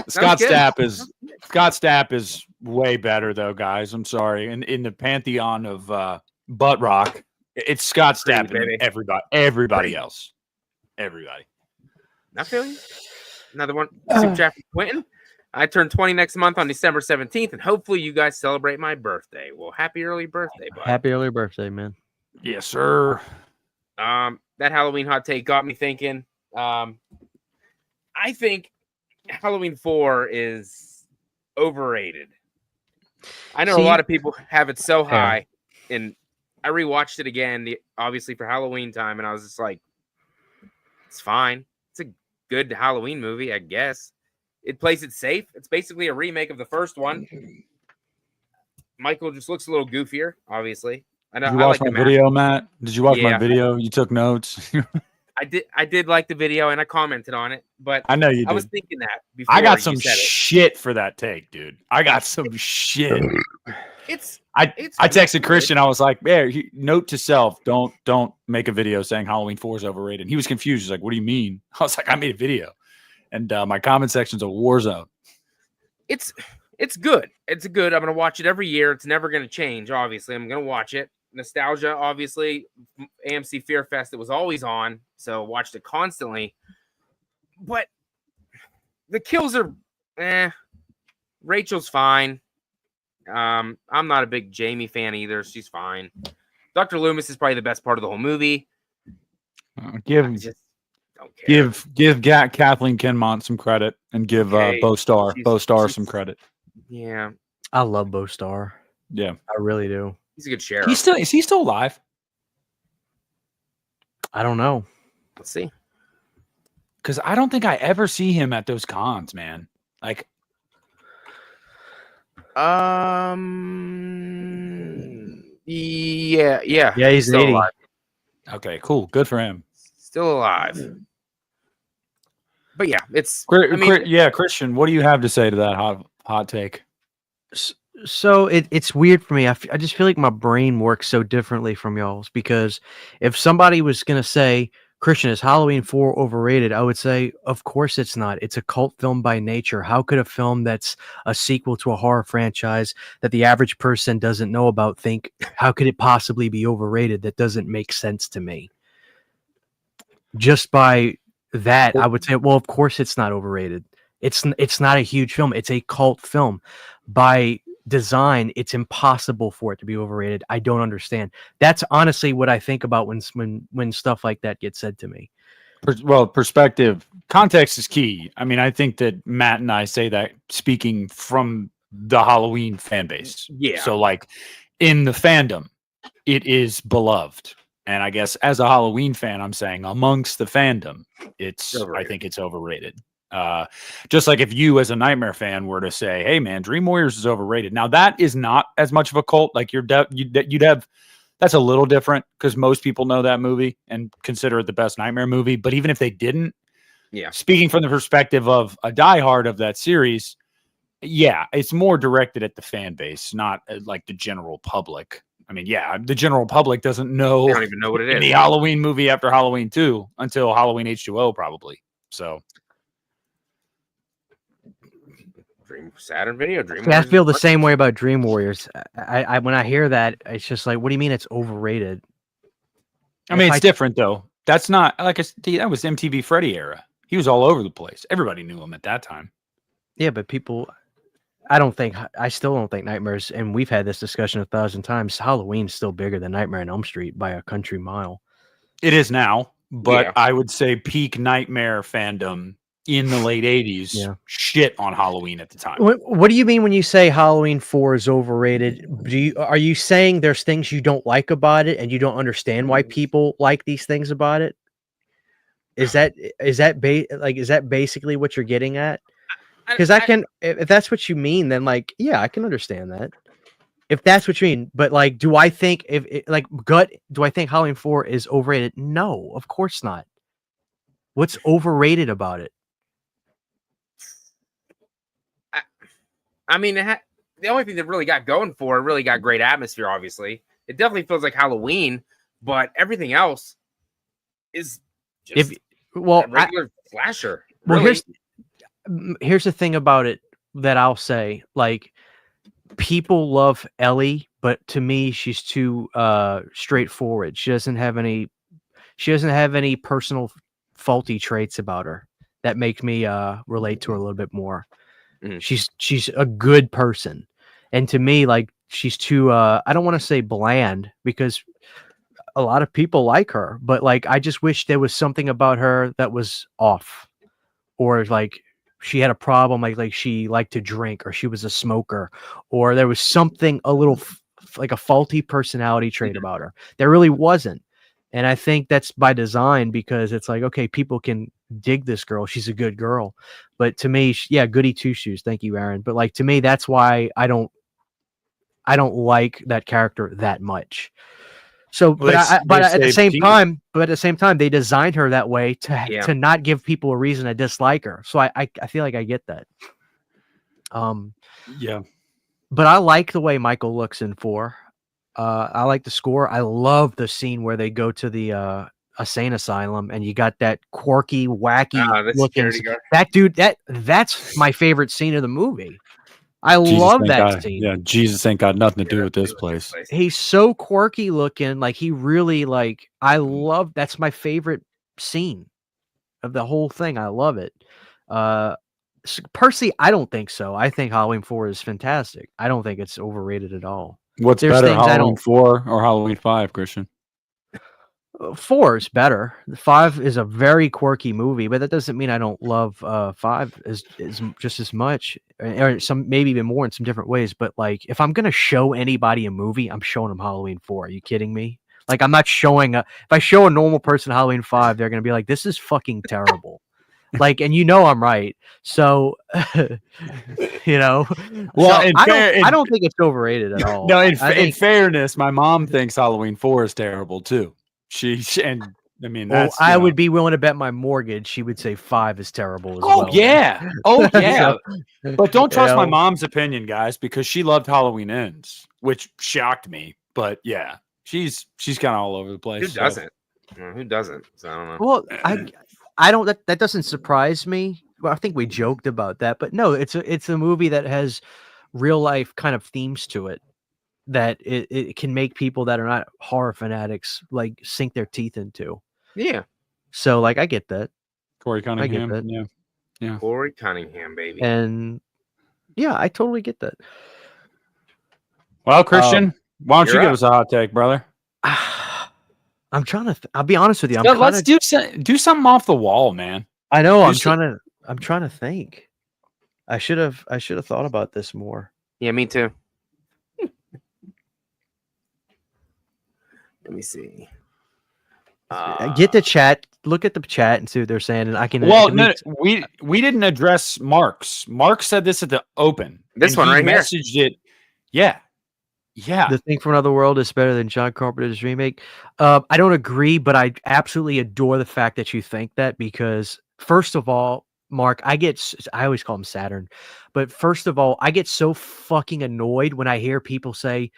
Scott Stapp is way better though, guys. I'm sorry. In the pantheon of butt rock, it's Scott Stapp and everybody else. Everybody. I feel you. Another one. Super chat from Quentin. I turn 20 next month on December 17th, and hopefully you guys celebrate my birthday. Well, happy early birthday, bud. Happy early birthday, man. Yes, sir. That Halloween hot take got me thinking. I think Halloween 4 is overrated. I know a lot of people have it so high, and I rewatched it again, obviously for Halloween time, and I was just like, it's fine. It's a good Halloween movie, I guess. It plays it safe. It's basically a remake of the first one. Michael just looks a little goofier, obviously. I know. Did you watch my video, Matt? Did you watch my video? You took notes. I did like the video and I commented on it, but I know you did. I was thinking that before. I got some shit for that take, dude. I got some shit. I texted Christian. I was like, "Yeah, note to self: don't make a video saying Halloween 4 is overrated." And he was confused. He's like, "What do you mean?" I was like, "I made a video, and my comment section's a war zone." It's good. It's good. I'm gonna watch it every year. It's never gonna change. Obviously, I'm gonna watch it. Nostalgia, obviously. AMC Fear Fest. It was always on, so watched it constantly. But the kills are, Rachel's fine. I'm not a big Jamie fan either. She's fine. Dr. Loomis is probably the best part of the whole movie. Give Kathleen Kinmont some credit and give Bo Star some credit. Yeah, I love Bo Star. Yeah, I really do. He's a good sheriff. Is he still alive? I don't know. Let's see. Because I don't think I ever see him at those cons, man. Like, yeah, he's still 80. alive. Okay, cool, good for him. Still alive. But yeah, it's. Christian, what do you have to say to that hot take? So it's weird for me. I just feel like my brain works so differently from y'all's, because if somebody was going to say, Christian, is Halloween 4 overrated? I would say, of course it's not. It's a cult film by nature. How could a film that's a sequel to a horror franchise that the average person doesn't know about how could it possibly be overrated? That doesn't make sense to me. Just by that, I would say, well, of course it's not overrated. It's not a huge film. It's a cult film. By design, it's impossible for it to be overrated. I don't understand. That's honestly what I think about when stuff like that gets said to me. Well, perspective, context is key. I mean, I think that Matt and I say that speaking from the Halloween fan base. Yeah. So, like, in the fandom, it is beloved. And I guess as a Halloween fan, I'm saying amongst the fandom, I think it's overrated. Just like if you as a Nightmare fan were to say, hey man, Dream Warriors is overrated. Now that is not as much of a cult. Like you'd have, that's a little different because most people know that movie and consider it the best Nightmare movie. But even if they didn't, speaking from the perspective of a diehard of that series, yeah, it's more directed at the fan base, not like the general public. I mean, yeah, the general public doesn't know. They don't even know what it is. The Halloween movie after Halloween 2 until Halloween H2O probably. So. Saturn Video. I feel the same way about Dream Warriors. I when I hear that, it's just like, what do you mean it's overrated? I mean, it's different though. That's not like that was MTV Freddy era. He was all over the place. Everybody knew him at that time. Yeah, but people, I still don't think Nightmares, and we've had this discussion 1,000 times. Halloween's still bigger than Nightmare on Elm Street by a country mile. It is now, but I would say peak Nightmare fandom in the late 80s, shit on Halloween at the time. What do you mean when you say Halloween 4 is overrated? Are you saying there's things you don't like about it and you don't understand why people like these things about it? Is that basically what you're getting at? Because if that's what you mean, then like, yeah, I can understand that. If that's what you mean, but like, do I think do I think Halloween 4 is overrated? No, of course not. What's overrated about it? I mean, the only thing that really got going for it really got great atmosphere, obviously. It definitely feels like Halloween, but everything else is just a regular slasher. Really. Well, here's the thing about it that I'll say. Like, people love Ellie, but to me, she's too straightforward. She doesn't have any personal faulty traits about her that make me relate to her a little bit more. She's a good person, and to me, like, she's too I don't want to say bland, because a lot of people like her, but like, I just wish there was something about her that was off, or like she had a problem, like she liked to drink, or she was a smoker, or there was something a little like a faulty personality trait about her. There really wasn't. And I think that's by design, because it's like, okay, people can dig this girl. She's a good girl. But to me, goody two shoes. Thank you, Aaron. But like, to me, that's why I don't like that character that much. So, but at the same time, they designed her that way to not give people a reason to dislike her. So I feel like I get that. Yeah. But I like the way Michael looks in 4. I like the score. I love the scene where they go to the insane asylum, and you got that quirky, wacky looking that dude. That's my favorite scene of the movie. I love that scene. Yeah, Jesus ain't got nothing to do with this place. He's so quirky looking. Like, he really, like, I love. That's my favorite scene of the whole thing. I love it. Personally, I don't think so. I think Halloween 4 is fantastic. I don't think it's overrated at all. What's There's better, things I Halloween don't- 4 or Halloween 5, Christian? 4 is better. 5 is a very quirky movie, but that doesn't mean I don't love 5 is just as much, or some maybe even more in some different ways. But like, if I'm gonna show anybody a movie, I'm showing them Halloween 4. Are you kidding me? Like, I'm not showing if I show a normal person Halloween 5, they're gonna be like, "This is fucking terrible." Like, and I'm right. So, Well, so I don't think it's overrated at all. No, I in fairness, my mom thinks Halloween 4 is terrible too. I mean, that's I would be willing to bet my mortgage she would say 5 is terrible as Oh well. yeah. Oh yeah. But don't trust my know? mom's opinion, guys, because she loved Halloween Ends, which shocked me. But yeah, she's kind of all over the place. Who so. doesn't? Who doesn't? So I don't know. Well, I don't. That doesn't surprise me. Well, I think we joked about that, but no, it's a movie that has real life kind of themes to it that it can make people that are not horror fanatics like sink their teeth into. Yeah. So like, I get that. Corey Cunningham. that. Yeah. Corey Cunningham, baby. And yeah, I totally get that. Well, Christian, why don't you you're give up. us a hot take, brother? I'm trying to. I'll be honest with you. Let's do something off the wall, man. I know. do I'm trying to think. I should have thought about this more. Yeah, me too. Let me see. Get the chat. Look at the chat and see what they're saying, and I can. Well, no, we didn't address Mark's. Mark said this at the open. This and one he right here. messaged it. Yeah. The Thing from Another World is better than John Carpenter's remake. I don't agree, but I absolutely adore the fact that you think that, because first of all, Mark, I always call him Saturn, but first of all, I get so fucking annoyed when I hear people say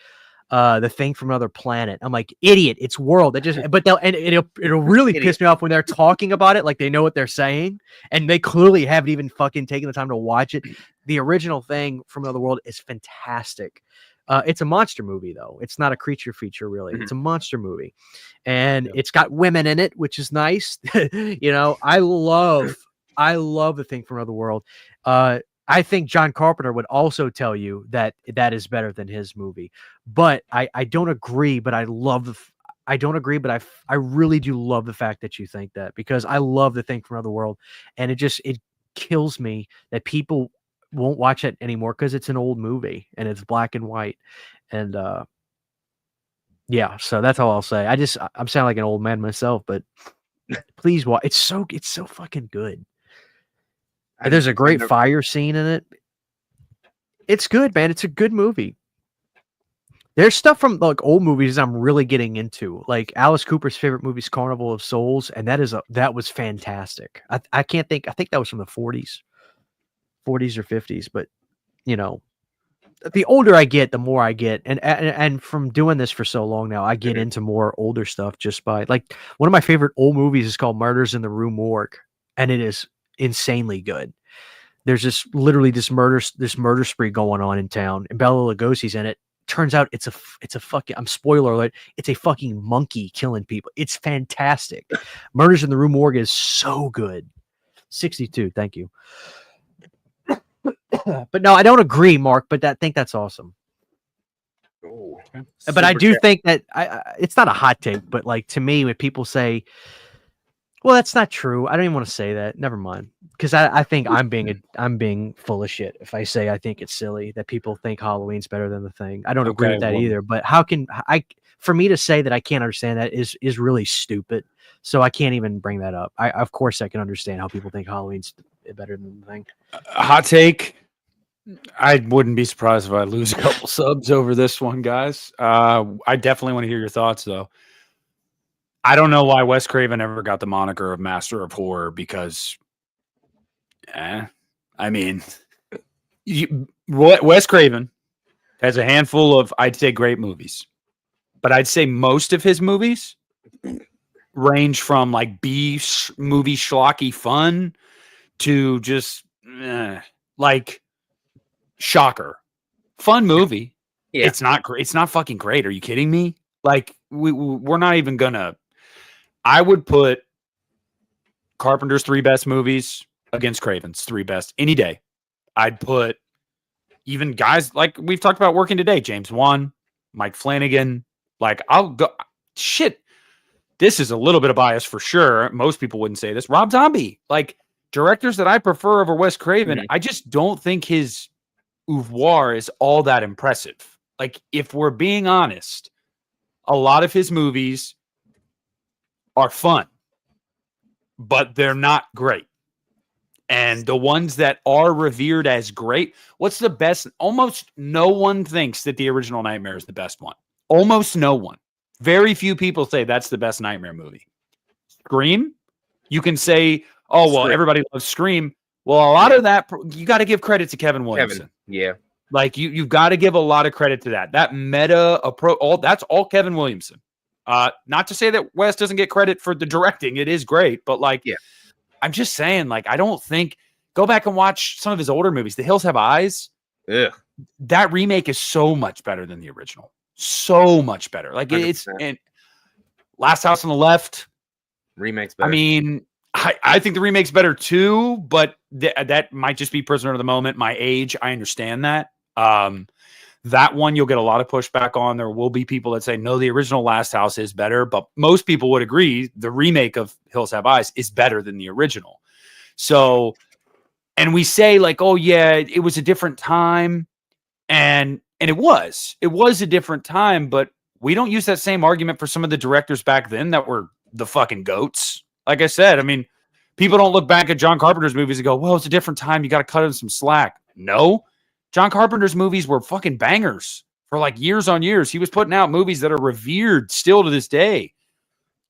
The Thing from Another Planet. I'm like, idiot, it's World. It'll really piss me off when they're talking about it like they know what they're saying, and they clearly haven't even fucking taken the time to watch it. The original Thing from Another World is fantastic. It's a monster movie, though. It's not a creature feature, really. Mm-hmm. It's a monster movie, and it's got women in it, which is nice. I love The Thing from Another World. I think John Carpenter would also tell you that is better than his movie, but I don't agree. But I don't agree, but I really do love the fact that you think that, because I love The Thing from Another World, and it kills me that people won't watch it anymore because it's an old movie and it's black and white. And yeah, so that's all I'll say. I'm sounding like an old man myself, but please watch. It's so fucking good. And there's a great fire scene in it. It's good, man. It's a good movie. There's stuff from like old movies I'm really getting into. Like Alice Cooper's favorite movie is Carnival of Souls, and that was fantastic. I can't think. I think that was from the 40s or 50s. But the older I get, the more I get, and from doing this for so long now, I get into more older stuff just by like one of my favorite old movies is called Murders in the Rue Morgue, and it is insanely good. There's just literally this murder spree going on in town, and Bela Lugosi's in it. Turns out it's a fucking, I'm spoiler alert, it's a fucking monkey killing people. It's fantastic. Murders in the Rue Morgue is so good. 62, thank you. But no, I don't agree, Mark, but I think that's awesome. Oh, but I do think that it's not a hot take, but like, to me, when people say, well, that's not true, I don't even want to say that. Never mind. Because I think I'm being full of shit if I say I think it's silly that people think Halloween's better than The Thing. I don't agree with that either. But how can for me to say that I can't understand that is really stupid. So I can't even bring that up. Of course I can understand how people think Halloween's better than The Thing. Hot take. I wouldn't be surprised if I lose a couple subs over this one, guys. I definitely want to hear your thoughts, though. I don't know why Wes Craven ever got the moniker of Master of Horror, because, I mean, Wes Craven has a handful of, I'd say, great movies. But I'd say most of his movies range from like B-movie schlocky fun to just like Shocker. Fun movie. Yeah. It's not great. It's not fucking great. Are you kidding me? Like, we're not even gonna. I would put Carpenter's 3 best movies against Craven's 3 best any day. I'd put even guys like we've talked about working today, James Wan, Mike Flanagan. Like, I'll go. Shit, this is a little bit of bias for sure. Most people wouldn't say this. Rob Zombie, like directors that I prefer over Wes Craven. I just don't think his oeuvre is all that impressive. Like, if we're being honest, a lot of his movies are fun, but they're not great. And the ones that are revered as great, what's the best? Almost no one thinks that the original Nightmare is the best one. Almost no one. Very few people say that's the best Nightmare movie. Scream? You can say, oh, well, everybody loves Scream. Well, a lot of that, you got to give credit to Kevin Williamson. Yeah. Like, you've got to give a lot of credit to that. That meta approach, that's all Kevin Williamson. Not to say that Wes doesn't get credit for the directing. It is great, but like, I'm just saying, like, I don't think, go back and watch some of his older movies. The Hills Have Eyes. Ugh. That remake is so much better than the original. So much better. Like, 100%. It's, and Last House on the Left. Remake's better. I mean, I think the remake's better too, but that might just be prisoner of the moment. My age, I understand that. That one you'll get a lot of pushback on. There will be people that say, no, the original Last House is better, but most people would agree the remake of Hills Have Eyes is better than the original. So, and we say like, oh yeah, it was a different time. And it was a different time, but we don't use that same argument for some of the directors back then that were the fucking goats. Like I said, I mean, people don't look back at John Carpenter's movies and go, well, it's a different time. You got to cut him some slack. No. John Carpenter's movies were fucking bangers for like years on years. He was putting out movies that are revered still to this day.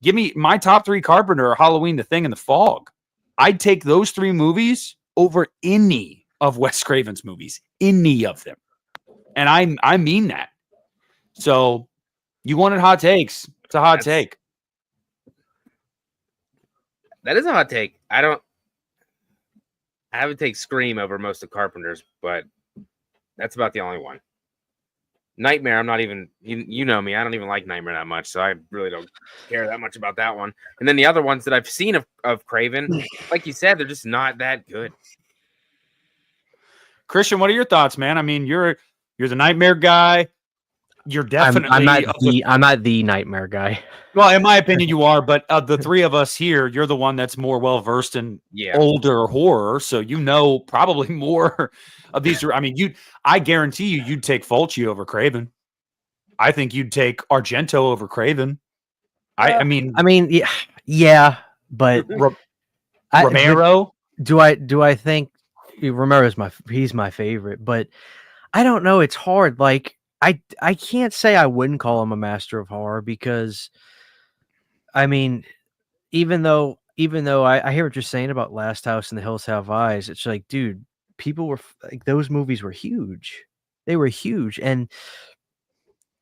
Give me my top 3 Carpenter are Halloween, The Thing, and The Fog. I'd take those 3 movies over any of Wes Craven's movies, any of them. And I mean that. So you wanted hot takes. It's a hot take. That is a hot take. I would take Scream over most of Carpenter's, but that's about the only one. Nightmare, I'm not even, you know me, I don't even like Nightmare that much, so I really don't care that much about that one. And then the other ones that I've seen of Craven, like you said, they're just not that good. Christian, what are your thoughts, man? I mean, you're the Nightmare guy. You're definitely I'm not the Nightmare guy. Well, in my opinion, you are, but of the 3 of us here, you're the one that's more well versed in older horror, so you know probably more of these. I mean, I guarantee you'd take Fulci over Craven. I think you'd take Argento over Craven. I mean, yeah, but Romero. Do I think Romero's he's my favorite, but I don't know. It's hard. Like, I can't say I wouldn't call him a master of horror because, I mean, even though I hear what you're saying about Last House and The Hills Have Eyes, it's like, dude, people were like, those movies were huge. They were huge. And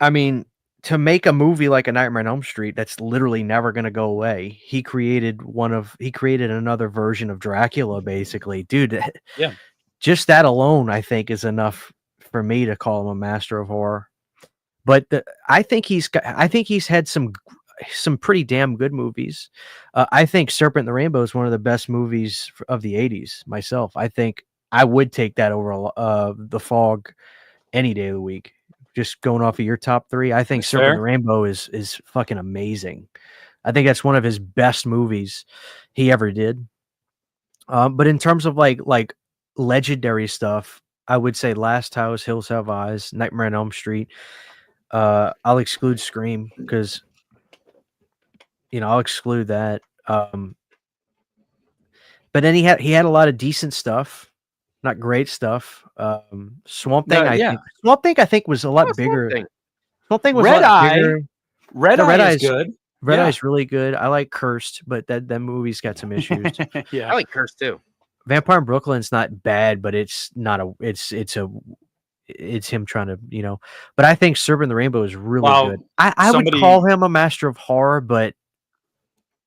I mean, to make a movie like A Nightmare on Elm Street, that's literally never going to go away. He created another version of Dracula, basically, dude. Yeah. Just that alone, I think, is enough for me to call him a master of horror. But I think he's had some pretty damn good movies. I think Serpent and the Rainbow is one of the best movies of the 80s myself. I think I would take that over The Fog any day of the week. Just going off of your top 3, I think Serpent and the Rainbow is fucking amazing. I think that's one of his best movies he ever did. But in terms of like legendary stuff, I would say Last House, Hills Have Eyes, Nightmare on Elm Street. I'll exclude Scream because, I'll exclude that. But then he had a lot of decent stuff, not great stuff. Swamp Thing, I think was a lot bigger. Swamp Thing was Red a lot Eye. bigger. Red Eye is good. Red Eye's really good. I like Cursed, but that movie's got some issues. I like Cursed too. Vampire in Brooklyn's not bad, but it's him trying to, but I think Serpent and the Rainbow is really good. I would call him a master of horror, but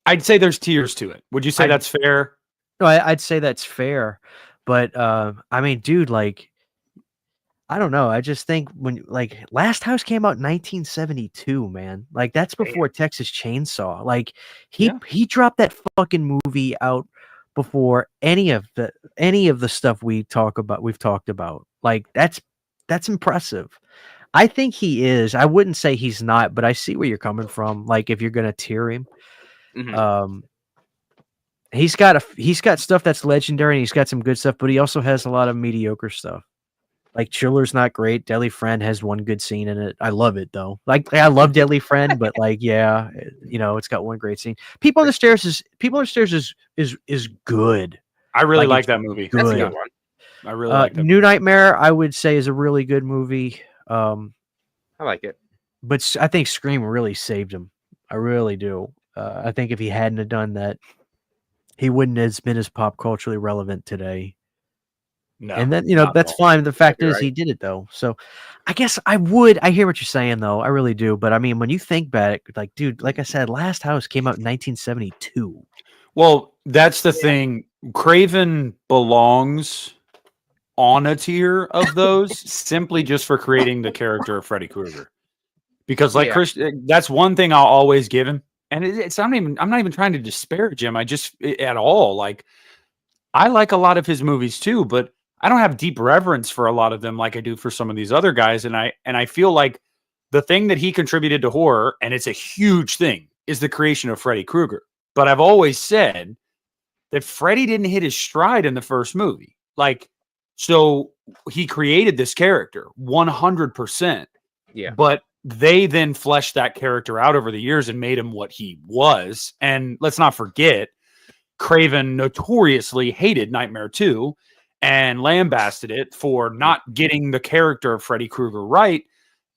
I'd say there's tiers to it. Would you say that's fair? No, I'd say that's fair, but I mean, dude, like, I don't know. I just think when Last House came out in 1972, man, like that's before Texas Chainsaw. Like he dropped that fucking movie out before any of the stuff we've talked about. Like that's impressive. I think he is. I wouldn't say he's not, but I see where you're coming from. Like if you're gonna tier him, Mhm. he's got stuff that's legendary, and he's got some good stuff, but he also has a lot of mediocre stuff. Like Chiller's not great. Deadly Friend has one good scene in it. I love it though. Like I love Deadly Friend, but like yeah, it's got one great scene. People on the Stairs is good. I really Like, like it's that movie. good. That's a good one. I really like that New movie. Nightmare, I would say, is a really good movie. I like it. But I think Scream really saved him. I really do. I think if he hadn't have done that, he wouldn't have been as pop culturally relevant today. No, And then, not at that's all. fine. The fact You're is right. he did it though. So I guess I hear what you're saying though. I really do. But I mean, when you think back, like, dude, like I said, Last House came out in 1972. Well, that's the thing. Craven belongs on a tier of those simply just for creating the character of Freddy Krueger. Because like Yeah. Chris, that's one thing I'll always give him. And I'm not even trying to disparage him. At all. Like I like a lot of his movies too, but I don't have deep reverence for a lot of them like I do for some of these other guys. And I feel like the thing that he contributed to horror, and it's a huge thing, is the creation of Freddy Krueger. But I've always said that Freddy didn't hit his stride in the first movie. Like, so he created this character 100%. Yeah. But they then fleshed that character out over the years and made him what he was. And let's not forget, Craven notoriously hated Nightmare 2 and lambasted it for not getting the character of Freddy Krueger right.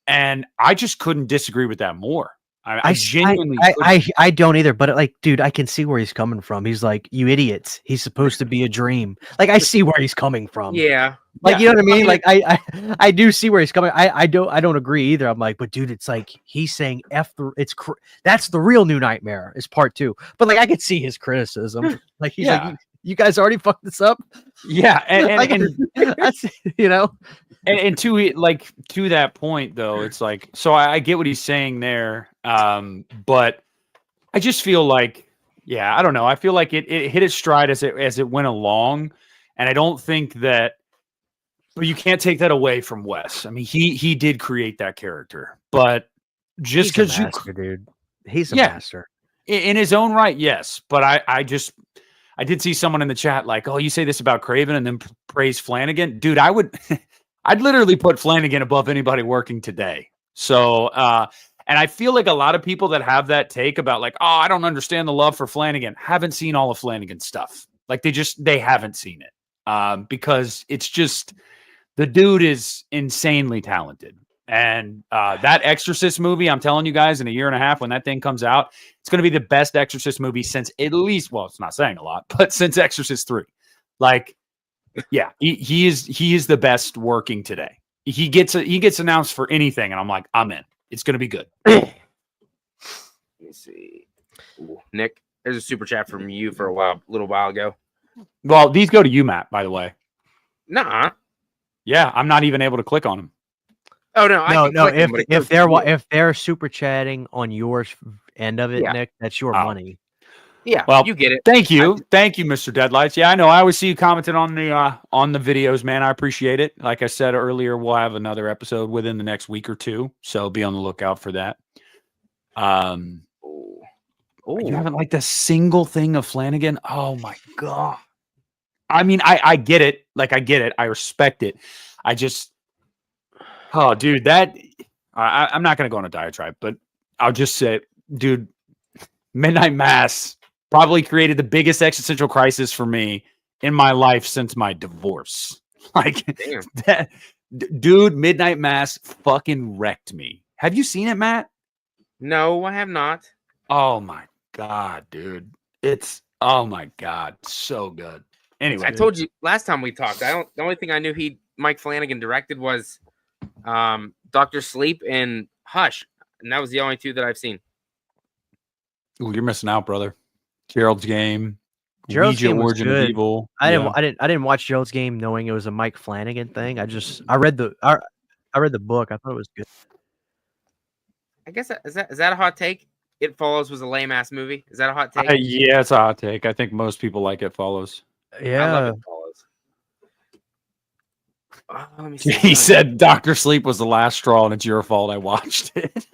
And I just couldn't disagree with that more. I genuinely I don't either, but like, dude, I can see where he's coming from. He's like, you idiots. He's supposed to be a dream. Like, I see where he's coming from. Yeah. Like, you know what I mean? Like, I do see where he's coming. I don't agree either. I'm like, but dude, it's like he's saying that's the real New Nightmare is part 2. But like, I could see his criticism. Like, he's like, you guys already fucked this up. Yeah, and that's And to that point though, it's like, so I get what he's saying there, but I just feel like, yeah, I don't know. I feel like it hit its stride as it went along, and I don't think that. But you can't take that away from Wes. I mean, he did create that character, but just because dude, he's a master in his own right, yes. But I did see someone in the chat like, oh, you say this about Craven and then praise Flanagan, dude. I'd literally put Flanagan above anybody working today. So, and I feel like a lot of people that have that take about like, oh, I don't understand the love for Flanagan, haven't seen all of Flanagan's stuff. Like they haven't seen it because it's just the dude is insanely talented. And that Exorcist movie, I'm telling you guys, in a year and a half when that thing comes out, it's going to be the best Exorcist movie since at least, well, it's not saying a lot, but since Exorcist 3. Like, yeah, he is the best working today. He gets announced for anything, and I'm like, I'm in. It's going to be good. Let me see. Ooh, Nick, there's a super chat from you for a little while ago. Well, these go to you, Matt, by the way. Nah. Yeah, I'm not even able to click on them. Oh no, no. If they're super chatting on your end of it, Nick, that's your money. Yeah, well, you get it. Thank you, Mr. Deadlights. Yeah, I know. I always see you commenting on the videos, man. I appreciate it. Like I said earlier, we'll have another episode within the next week or two, so be on the lookout for that. You haven't liked a single thing of Flanagan? Oh my god! I mean, I get it. Like, I get it. I respect it. I just, oh, dude, I'm not gonna go on a diatribe, but I'll just say, dude, Midnight Mass probably created the biggest existential crisis for me in my life since my divorce. Like, that, dude, Midnight Mass fucking wrecked me. Have you seen it, Matt? No, I have not. Oh my god, dude. Oh my god, so good. Anyway, I told you last time we talked. The only thing I knew Mike Flanagan directed was Dr. Sleep and Hush, and that was the only 2 that I've seen. Ooh, you're missing out, brother. Gerald's Game, Gerald's Ouija Game was Origin good. of Evil. I didn't watch Gerald's Game knowing it was a Mike Flanagan thing. I read the book. I thought it was good. I guess is that a hot take? It Follows was a lame ass movie? Is that a hot take? Yeah, it's a hot take. I think most people like It Follows. I Yeah. love It Follows. Let me see. He said Dr. Sleep was the last straw and it's your fault I watched it.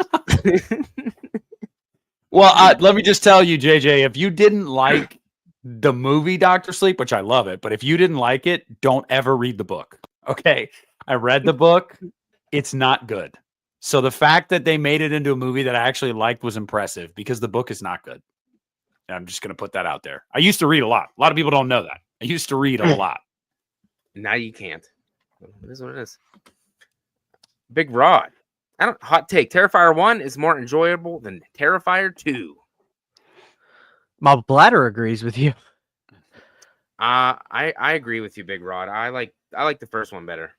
Well, let me just tell you, JJ, if you didn't like the movie Dr. Sleep, which I love it, but if you didn't like it, don't ever read the book. Okay. I read the book. It's not good. So the fact that they made it into a movie that I actually liked was impressive because the book is not good. And I'm just going to put that out there. I used to read a lot. A lot of people don't know that. I used to read a lot. Now you can't. It is what it is. Big Rod. Hot take. Terrifier 1 is more enjoyable than Terrifier 2. My bladder agrees with you. I agree with you, Big Rod. I like the first one better.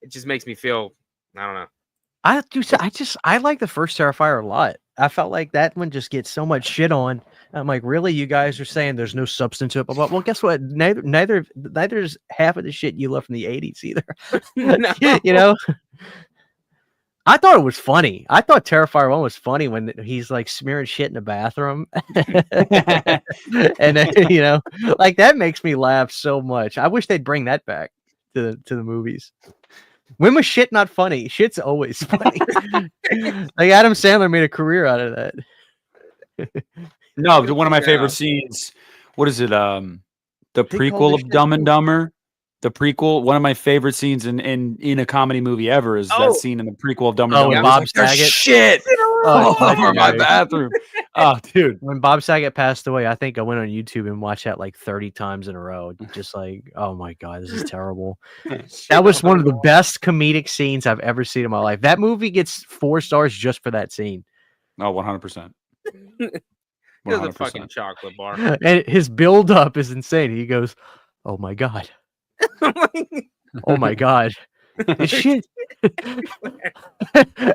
It just makes me feel, I don't know. I like the first Terrifier a lot. I felt like that one just gets so much shit on. I'm like, really? You guys are saying there's no substance to it? Well, guess what? Neither is half of the shit you love from the 80s either. No. You know? I thought it was funny. I thought Terrifier 1 was funny when he's like smearing shit in the bathroom. And then, you know, like that makes me laugh so much. I wish they'd bring that back to the movies. When was shit not funny? Shit's always funny. Like Adam Sandler made a career out of that. No, one of my favorite scenes. What is it? The prequel of Dumb and Dumber. The prequel. One of my favorite scenes in a comedy movie ever is that scene in the prequel of Dumb and Dumber. Bob Saget. Shit all over my bathroom. Oh, dude. When Bob Saget passed away, I think I went on YouTube and watched that like 30 times in a row. Just like, oh my God, this is terrible. That was one of the best comedic scenes I've ever seen in my life. That movie gets 4 stars just for that scene. Oh, 100%. It's a fucking chocolate bar. And his build up is insane. He goes, oh my God. Oh my God. It's shit.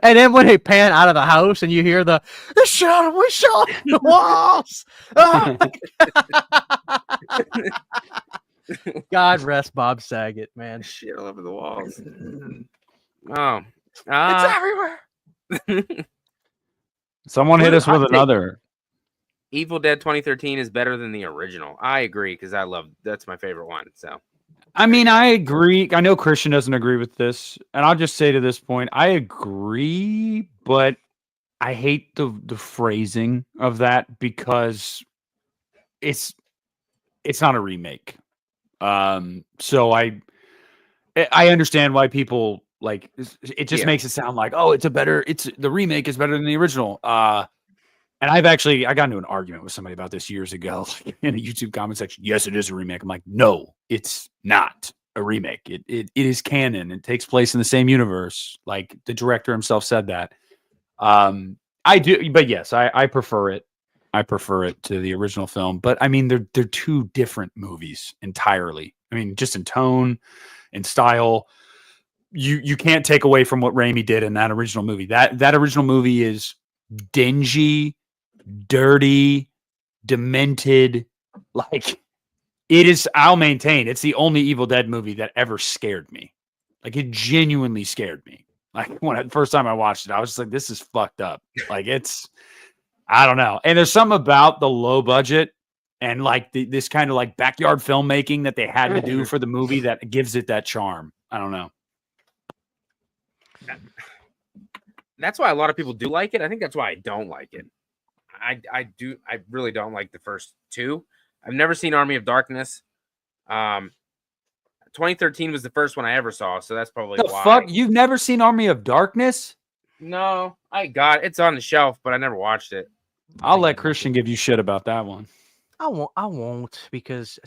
And then when they pan out of the house and you hear the shot the walls. Oh God rest Bob Saget, man. Shit all over the walls. Oh. It's everywhere. Someone hit us with another. Evil Dead 2013 is better than the original. I agree because that's my favorite one. So I mean, I agree. I know Christian doesn't agree with this, and I'll just say to this point, I agree, but I hate the phrasing of that because it's not a remake. So I understand why people like it. Just makes it sound like, oh, the remake is better than the original. And I got into an argument with somebody about this years ago in a YouTube comment section. Yes, it is a remake. I'm like, no, it's not a remake. It is canon. It takes place in the same universe. Like the director himself said that. I do, but yes, I prefer it. I prefer it to the original film. But I mean, they're two different movies entirely. I mean, just in tone and style. You can't take away from what Raimi did in that original movie. That original movie is dingy, dirty, demented. Like it is. I'll maintain it's the only Evil Dead movie that ever scared me. Like it genuinely scared me. Like the first time I watched it, I was just like, "This is fucked up." Like I don't know. And there's something about the low budget and like this kind of like backyard filmmaking that they had to do for the movie that gives it that charm. I don't know. That's why a lot of people do like it. I think that's why I don't like it. I really don't like the first two. I've never seen Army of Darkness. 2013 was the first one I ever saw, so that's probably why. Fuck, you've never seen Army of Darkness? No, it's on the shelf, but I never watched it. I'll let Christian give you shit about that one. I won't because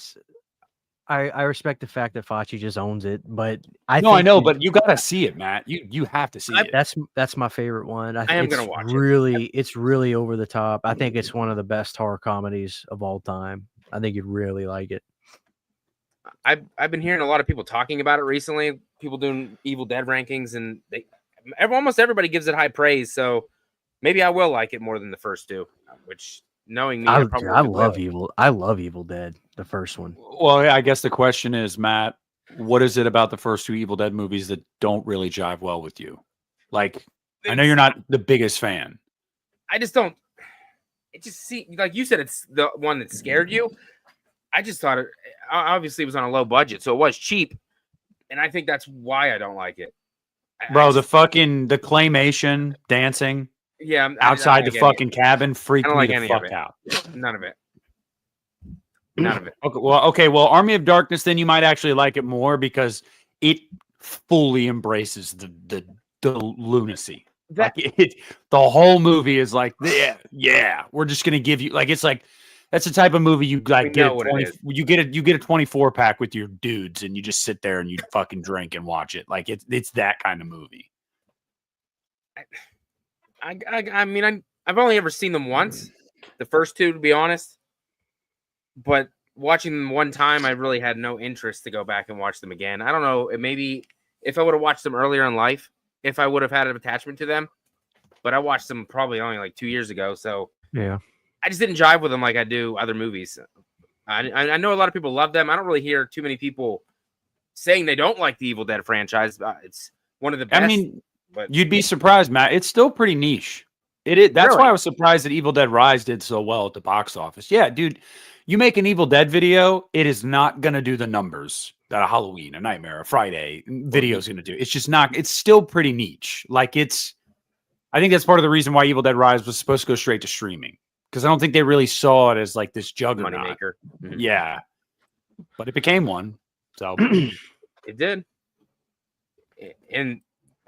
I respect the fact that Facci just owns it, but I know, but you gotta see it, Matt. You have to see it. That's my favorite one. I am gonna watch it. It's really over the top. I think it's one of the best horror comedies of all time. I think you'd really like it. I've been hearing a lot of people talking about it recently. People doing Evil Dead rankings, and almost everybody gives it high praise. So maybe I will like it more than the first two. Which, knowing me, I love Evil Dead, the first one. Well, I guess the question is, Matt, what is it about the first two Evil Dead movies that don't really jive well with you? Like, I know you're not the biggest fan. I just don't. It just seems like you said it's the one that scared you. I just thought it obviously was on a low budget, so it was cheap, and I think that's why I don't like it. Bro, the claymation dancing outside the fucking cabin freaked me the fuck out. None of it. None of it. Okay, well, Army of Darkness, then you might actually like it more because it fully embraces the lunacy. The whole movie is like, yeah, we're just gonna give you it's like that's the type of movie you like get you get a 24 pack with your dudes and you just sit there and you fucking drink and watch it. Like it's that kind of movie. I mean, I've only ever seen them once, the first two, to be honest. But watching them one time, I really had no interest to go back and watch them again. I don't know. Maybe if I would have watched them earlier in life, if I would have had an attachment to them. But I watched them probably only like 2 years ago. So yeah, I just didn't jive with them like I do other movies. I know a lot of people love them. I don't really hear too many people saying they don't like the Evil Dead franchise. It's one of the best. I mean, but you'd be surprised, Matt. It's still pretty niche. That's really? Why I was surprised that Evil Dead Rise did so well at the box office. Yeah, dude. You make an Evil Dead video, it is not going to do the numbers that a Halloween, a Nightmare, a Friday video is going to do. It's just not. It's still pretty niche. I think that's part of the reason why Evil Dead Rise was supposed to go straight to streaming because I don't think they really saw it as like this juggernaut. Moneymaker. Mm-hmm. Yeah, but it became one. So it did. And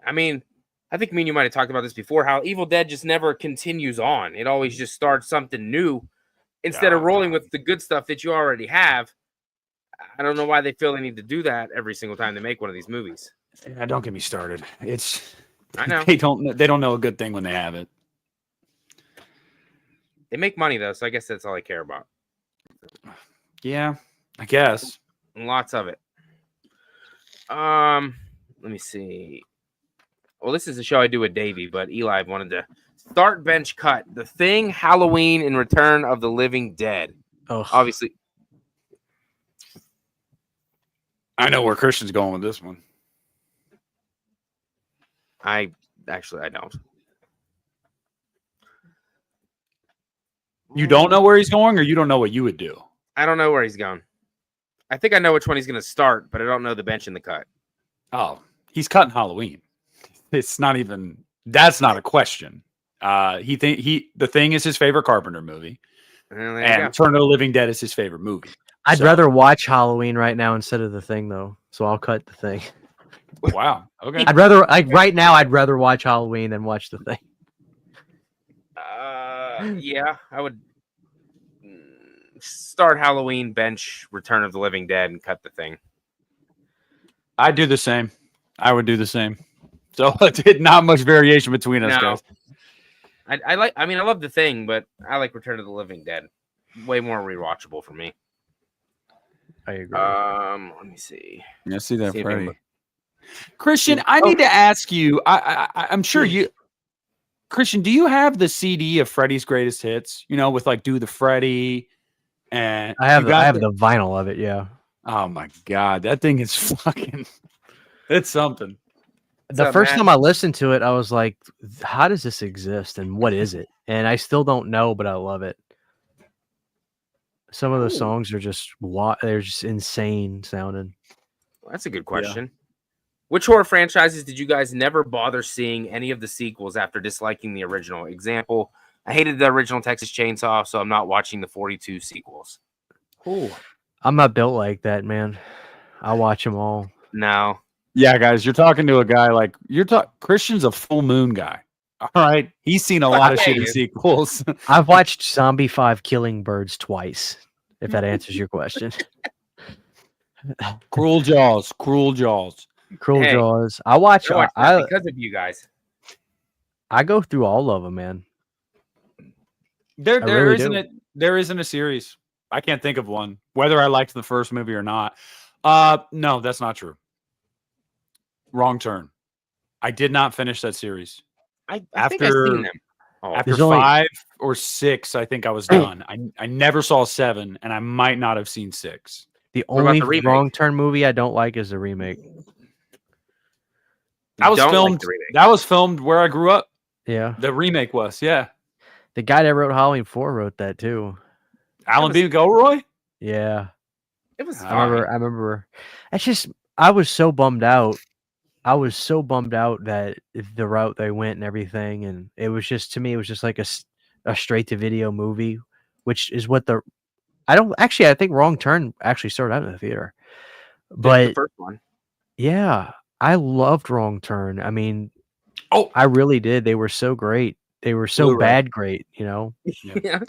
I mean, I think me and you might have talked about this before. How Evil Dead just never continues on. It always just starts something new. Instead of rolling with the good stuff that you already have. I don't know why they feel they need to do that every single time they make one of these movies. Yeah, don't get me started. I know they don't know a good thing when they have it. They make money though, so I guess that's all I care about. Yeah, I guess. And lots of it. Let me see. Well, this is a show I do with Davey, but Eli wanted to start bench cut. The Thing, Halloween, and Return of the Living Dead. Oh, obviously. I know where Christian's going with this one. I don't. You don't know where he's going, or you don't know what you would do? I don't know where he's going. I think I know which one he's going to start, but I don't know the bench and the cut. Oh, he's cutting Halloween. It's not even. That's not a question. The Thing is his favorite Carpenter movie, and Return of the Living Dead is his favorite movie. I'd rather watch Halloween right now instead of The Thing, though. So I'll cut The Thing. Wow. Okay. Right now. I'd rather watch Halloween than watch The Thing. Yeah, I would start Halloween, bench Return of the Living Dead, and cut The Thing. I'd do the same. I would do the same. So not much variation between us guys. I love The Thing, but I like Return of the Living Dead. Way more rewatchable for me. I agree. Let me see. Yeah, see that, Freddie. Christian, I need to ask you. I'm sure you, Christian. Do you have the CD of Freddie's Greatest Hits? You know, with like Do the Freddie, and I have the vinyl of it. Yeah. Oh my god, that thing is fucking. It's something. The first time I listened to it, I was like, "How does this exist? And what is it?" And I still don't know, but I love it. Some of the songs are they're just insane sounding. Well, that's a good question. Yeah. Which horror franchises did you guys never bother seeing any of the sequels after disliking the original? Example, I hated the original Texas Chainsaw, so I'm not watching the 42 sequels. Ooh. I'm not built like that, man. I watch them all. No. Yeah, guys, you're talking to a guy like Christian's a full moon guy. All right. He's seen a lot of shitty sequels. I've watched Zombie 5 Killing Birds twice, if that answers your question. Cruel Jaws. Jaws. I watch because of you guys. I go through all of them, man. There isn't a series. I can't think of one, whether I liked the first movie or not. No, that's not true. Wrong turn. I did not finish that series. I think I've seen them. After 5 or 6, I think I was done. I never saw 7, and I might not have seen 6. The only wrong turn movie I don't like is the remake. That was filmed where I grew up. Yeah. The remake was, yeah. The guy that wrote Halloween 4 wrote that too. Alan B. Gilroy? Yeah. It was I fine. remember. It's just I was so bummed out. I was so bummed out that the route they went and everything, and it was just, to me, it was just like a straight to video movie, which is what I think Wrong Turn actually started out in the theater, The but first one. yeah, I loved Wrong Turn. I mean, Oh, I really did. They were so great. They were so Blu-ray. bad great, you know. Yeah.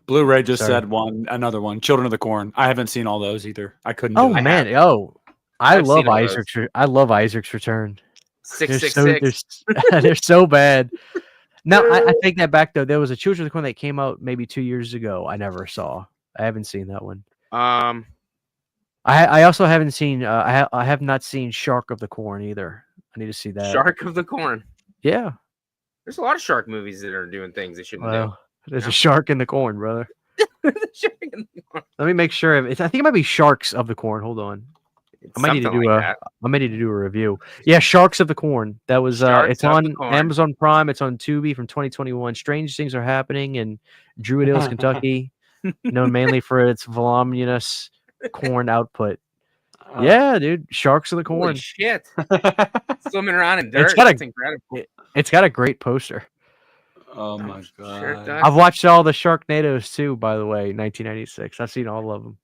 Blu-ray just Sorry. said another one. Children of the Corn. I haven't seen all those either. I couldn't. Oh do it. man, I I've love seen all Isaac's. I love Isaac's Return. They're 666. they're so bad. No, I take that back though. There was a Children of the Corn that came out maybe 2 years ago. I never saw. I haven't seen that one. I also haven't seen. I have not seen Shark of the Corn either. I need to see that. Shark of the Corn. Yeah. There's a lot of shark movies that are doing things they shouldn't Well, there's Yeah. a shark in the corn, brother. do. The Shark in the Corn. Let me make sure. I think it might be Sharks of the Corn. Hold on. It's I might need to something do like a. that. I might need to do a review. Yeah, Sharks of the Corn. That was. Sharks It's of the on Corn. Amazon Prime. It's on Tubi from 2021. Strange things are happening in Druid Hills, Kentucky, known mainly for its voluminous corn output. Yeah, dude. Sharks of the Holy Corn. shit. Swimming around in dirt. It's got a- That's incredible. It's got a great poster. Oh my Sure it god. does. I've watched all the Sharknadoes too, by the way, 1996. I've seen all of them.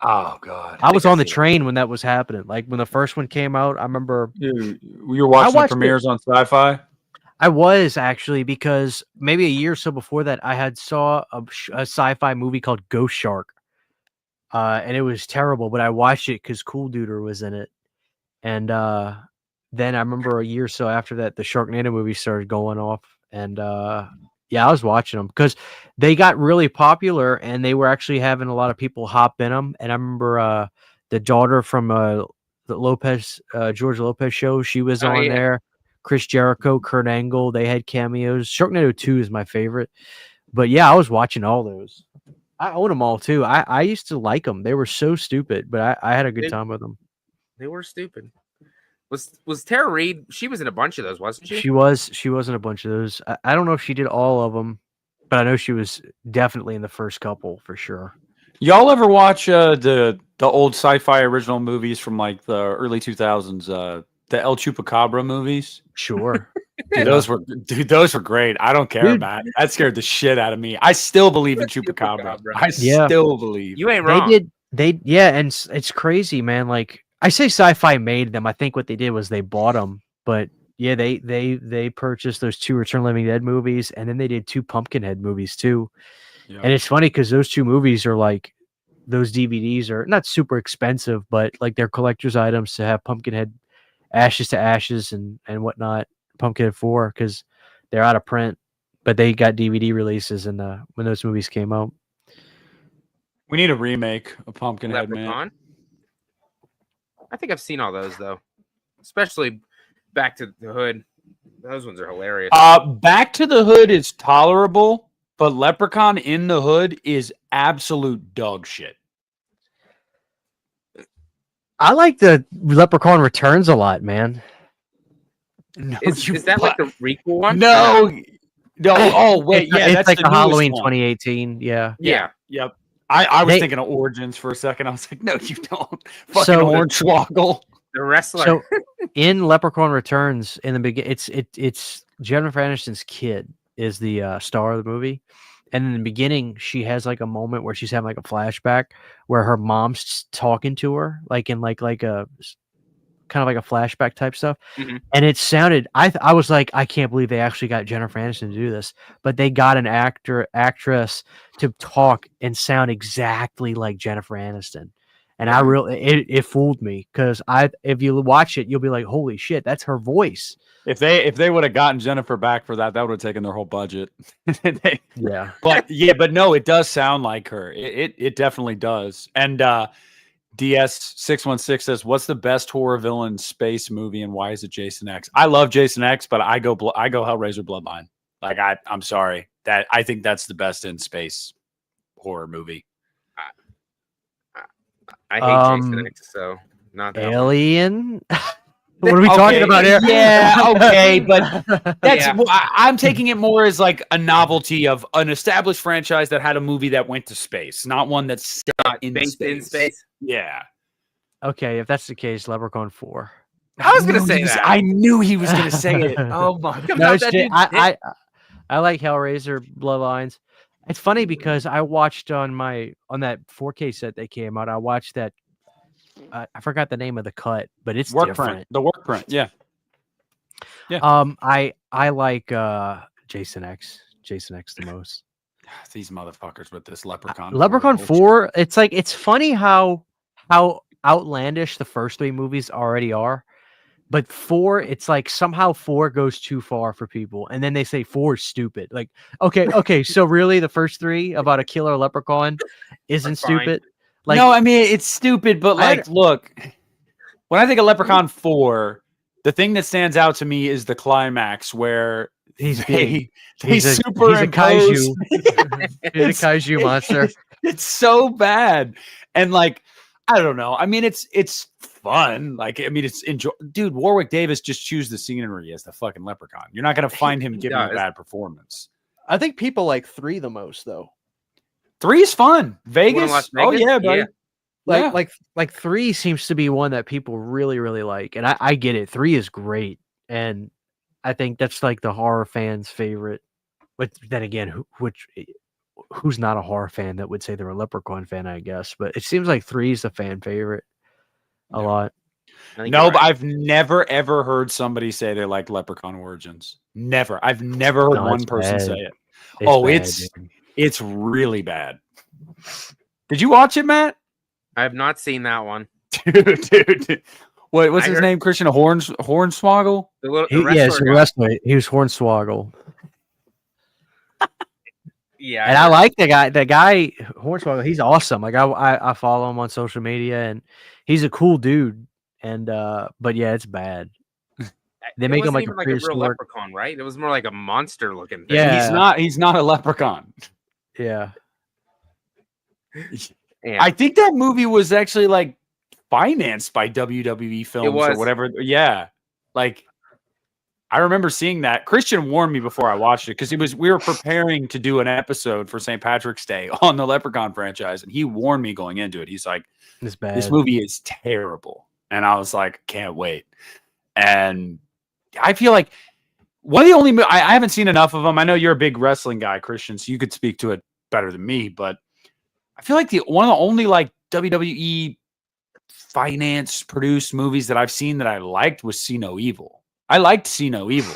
Oh god. I was think I've on the seen it. train when that was happening. Like when the first one came out, I remember You were watching the watched it. premieres on Sci-Fi? I was actually, because maybe a year or so before that, I had saw a sci-fi movie called Ghost Shark, and it was terrible. But I watched it because Cool Duder was in it, and then I remember a year or so after that, the Sharknado movie started going off, and yeah, I was watching them because they got really popular, and they were actually having a lot of people hop in them. And I remember the daughter from the George Lopez show, she was on yeah. there. Chris Jericho, Kurt Angle, they had cameos. Sharknado 2 is my favorite. But yeah, I was watching all those. I own them all too. I used to like them. They were so stupid, but I had a good time with them. They were stupid. Was Tara Reid? She was in a bunch of those, wasn't she? She was in a bunch of those. I don't know if she did all of them, but I know she was definitely in the first couple for sure. Y'all ever watch the old Sci-Fi original movies from like the early 2000s? The El Chupacabra movies? Sure. Dude, those were great. I don't care, Dude. Matt. That scared the shit out of me. I still believe in Chupacabra. Chupacabra. I Yeah. still believe. You ain't wrong. And it's crazy, man. Like I say, Sci-Fi made them. I think what they did was they bought them, but yeah, they purchased those 2 Return of the Living Dead movies, and then they did 2 Pumpkinhead movies too. Yeah. And it's funny because those 2 movies are like, those DVDs are not super expensive, but like they're collector's items to have Pumpkinhead, Ashes to Ashes, and whatnot. Pumpkinhead 4 because they're out of print, but they got DVD releases when those movies came out. We need a remake of Pumpkinhead, man. Leprechaun. I think I've seen all those though, especially Back to the Hood. Those ones are hilarious. Back to the Hood is tolerable, but Leprechaun in the Hood is absolute dog shit. I like the Leprechaun Returns a lot, man. No, is that like the requel one? No. Oh wait, yeah, It's that's like the the newest Halloween one. 2018. Yeah. Yeah. Yep. I was They- thinking of Origins for a second. I was like, no, you don't. Fucking So- Hornswoggle. The wrestler. So in Leprechaun Returns, in the beginning, it's Jennifer Aniston's kid is the star of the movie, and in the beginning, she has like a moment where she's having like a flashback where her mom's talking to her, like in like a kind of like a flashback type stuff, Mhm. and it sounded. I was like, I can't believe they actually got Jennifer Aniston to do this, but they got an actress to talk and sound exactly like Jennifer Aniston. And I really, it fooled me because if you watch it, you'll be like, holy shit, that's her voice. If they would have gotten Jennifer back for that, that would have taken their whole budget. Yeah. but no, it does sound like her. It definitely does. And DS616 says, "What's the best horror villain space movie, and why is it Jason X?" I love Jason X, but I go Hellraiser Bloodline. Like I'm sorry, that I think that's the best in space horror movie. I hate Jason X, so not that one. Alien. What are we talking about here? Yeah, okay, but that's Yeah. I'm taking it more as like a novelty of an established franchise that had a movie that went to space, not one that's set in Based space. in space. Yeah. Okay, if that's the case, Leprechaun 4. I was gonna knew say he was- that. I knew he was gonna say it. Oh my god. No, that shit, dude's I like Hellraiser Bloodlines. It's funny because I watched on that 4K set that came out. I watched that. I forgot the name of the cut, but it's Work different. print. The work print. Yeah. I like Jason X the most. These motherfuckers with this Leprechaun. Leprechaun bullshit. 4. It's funny how outlandish the first 3 movies already are, but 4, it's like somehow 4 goes too far for people, and then they say 4 is stupid. Like, okay, so really the first 3 about a killer leprechaun isn't Fine. stupid? Like, no, I mean it's stupid, but like, look, when I think of Leprechaun 4, the thing that stands out to me is the climax where he's they he's a superimpose. kaiju. He's a kaiju monster. It's so bad, and like I don't know. I mean, it's fun. Like I mean, it's enjoy. Dude, Warwick Davis just choose the scenery as the fucking Leprechaun. You're not gonna find him giving a does. bad performance. I think people like 3 the most though. 3 is fun. Vegas. Las Oh Vegas? yeah, buddy. Yeah. Like 3 seems to be one that people really, really like, and I get it. 3 is great, and I think that's like the horror fans' favorite. But then again, who's not a horror fan that would say they're a Leprechaun fan? I guess, but it seems like 3 is the fan favorite a lot. I think No, you're but right. I've never ever heard somebody say they like Leprechaun Origins. Never. I've never heard No, one it's person bad. say it. It's bad, dude. It's really bad. Did you watch it, Matt? I have not seen that one. Dude. What's I his heard- name? Christian Hornswoggle? Yes, the wrestler. He was Hornswoggle, Yeah. and I like the guy. The guy Hornswoggle. He's awesome. Like I follow him on social media, and he's a cool dude. And but yeah, it's bad. They make him like a a real prehistoric. leprechaun, right? It was more like a monster looking thing. Yeah. He's not a leprechaun. Yeah. Yeah. I think that movie was actually like financed by WWE Films or was. whatever. Yeah. Like I remember seeing that. Christian warned me before I watched it because we were preparing to do an episode for St. Patrick's Day on the Leprechaun franchise, and he warned me going into it. He's like, It's bad. this movie is terrible. And I was like, can't wait. And I feel like one of the only I haven't seen enough of them. I know you're a big wrestling guy, Christian, so you could speak to it better than me, but I feel like one of the only like WWE finance produced movies that I've seen that I liked was See No Evil. I liked See No Evil.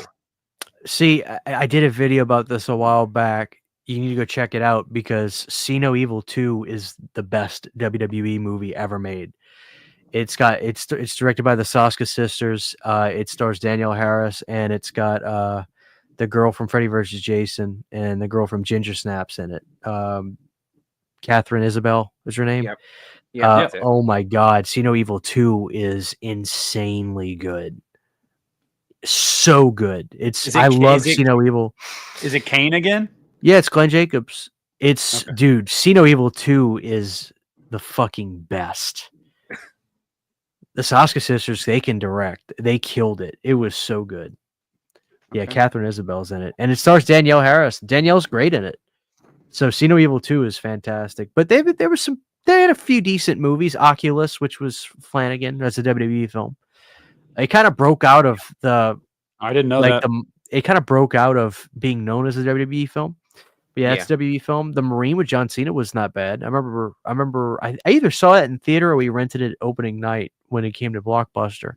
See, I did a video about this a while back. You need to go check it out because See No Evil 2 is the best WWE movie ever made. It's directed by the Saska sisters. It stars Danielle Harris, and it's got the girl from Freddy vs. Jason and the girl from Ginger Snaps in it. Catherine Isabel is her name. Yep. Yeah. That's it. Oh my God, See No Evil 2 is insanely good. So good. I love See No Evil. Is it Kane again? Yeah, it's Glenn Jacobs. Dude, See No Evil 2 is the fucking best. The Saska sisters, they can direct. They killed it. It was so good. Yeah, Okay. Catherine Isabel's in it. And it stars Danielle Harris. Danielle's great in it. So See No Evil 2 is fantastic. But they had a few decent movies. Oculus, which was Flanagan. That's a WWE film. It kind of broke out of the I didn't know like that. it kind of broke out of being known as a WWE film. But yeah, it's a WWE film. The Marine with John Cena was not bad. I remember I either saw it in theater or we rented it opening night when it came to Blockbuster.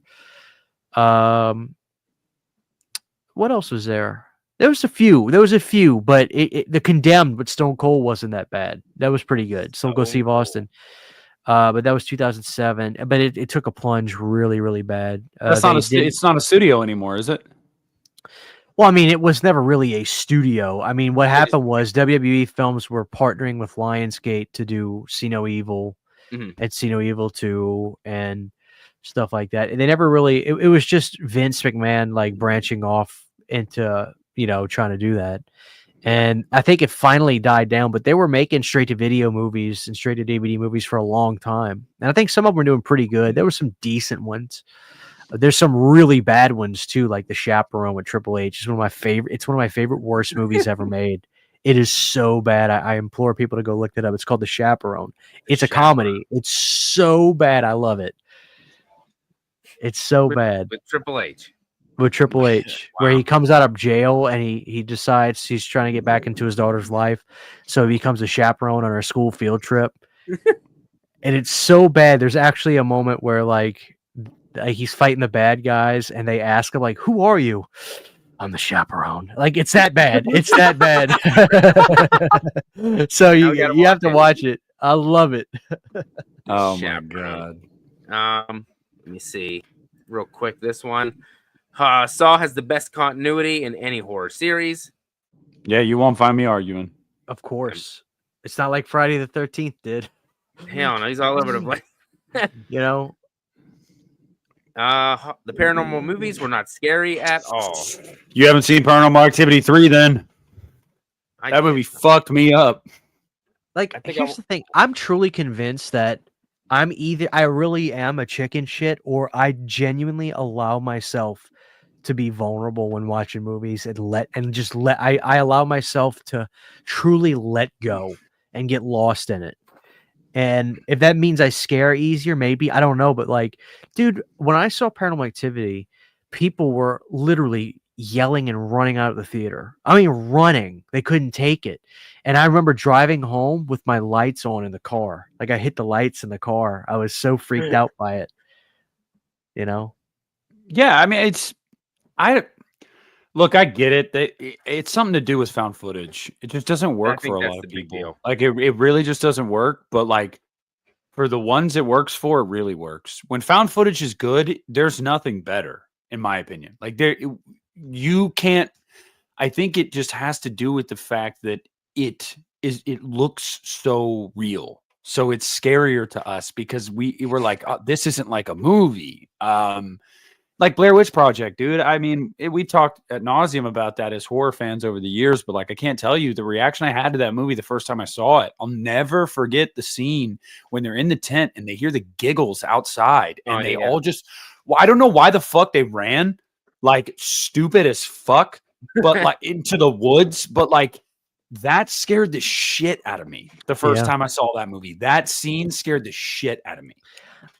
What else was there? There was a few, but the Condemned with Stone Cold wasn't that bad. That was pretty good. Stone Cold Steve Austin. But that was 2007. But it took a plunge really, really bad. It's not a studio anymore, is it? Well, I mean, it was never really a studio. I mean, what happened was WWE Films were partnering with Lionsgate to do See No Evil and See No Evil 2 and stuff like that. And they never really, it was just Vince McMahon like branching off into, trying to do that. And I think it finally died down, but they were making straight to video movies and straight to DVD movies for a long time. And I think some of them were doing pretty good. There were some decent ones. There's some really bad ones too, like The Chaperone with Triple H. It's one of my favorite worst movies ever made. It is so bad. I implore people to go look it up. It's called The Chaperone. It's a comedy. It's so bad. I love it. It's so bad. With Triple H. With Triple H, where he comes out of jail and he decides he's trying to get back into his daughter's life. So he becomes a chaperone on her school field trip. And it's so bad. There's actually a moment where like he's fighting the bad guys and they ask him like, "Who are you?" "I'm the chaperone." Like it's that bad. It's that bad. So you have to watch it. I love it. Oh my Chaperone. god. Let me see real quick. This one. Saw has the best continuity in any horror series. Yeah, you won't find me arguing. Of course. It's not like Friday the 13th did. Hell no, he's all over the place. You know? The paranormal movies were not scary at all. You haven't seen Paranormal Activity 3 then? That movie fucked me up. Like, here's the thing. I'm truly convinced that I really am a chicken shit, or I genuinely allow myself to be vulnerable when watching movies and I allow myself to truly let go and get lost in it. And if that means I scare easier, maybe, I don't know. But like, dude, when I saw Paranormal Activity, people were literally yelling and running out of the theater. I mean, running. They couldn't take it. And I remember driving home with my lights on in the car. Like I hit the lights in the car. I was so freaked out by it. You know? Yeah, I mean, I get it. It's something to do with found footage. It just doesn't work for a lot of people. Like it really just doesn't work. But like for the ones it works for, it really works. When found footage is good, there's nothing better, in my opinion. Like you can't. I think it just has to do with the fact that it looks so real. So it's scarier to us because we were like, oh, this isn't like a movie. Like Blair Witch Project, dude. I mean, we talked ad nauseum about that as horror fans over the years, but like, I can't tell you the reaction I had to that movie the first time I saw it. I'll never forget the scene when they're in the tent and they hear the giggles outside and they all just, well, I don't know why the fuck they ran like stupid as fuck, but like into the woods, but like that scared the shit out of me the first time I saw that movie. That scene scared the shit out of me.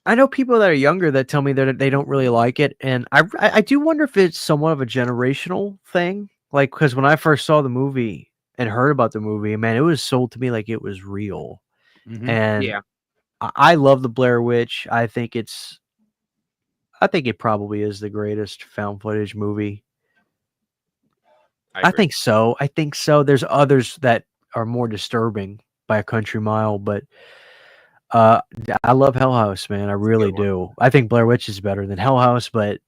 I know people that are younger that tell me that they don't really like it, and I do wonder if it's somewhat of a generational thing. Like, because when I first saw the movie and heard about the movie, man, it was sold to me like it was real. Mm-hmm. And I love the Blair Witch. I think it probably is the greatest found footage movie. I think so. There's others that are more disturbing by a country mile, but I love Hell House, man. I really do. I think Blair Witch is better than Hell House, but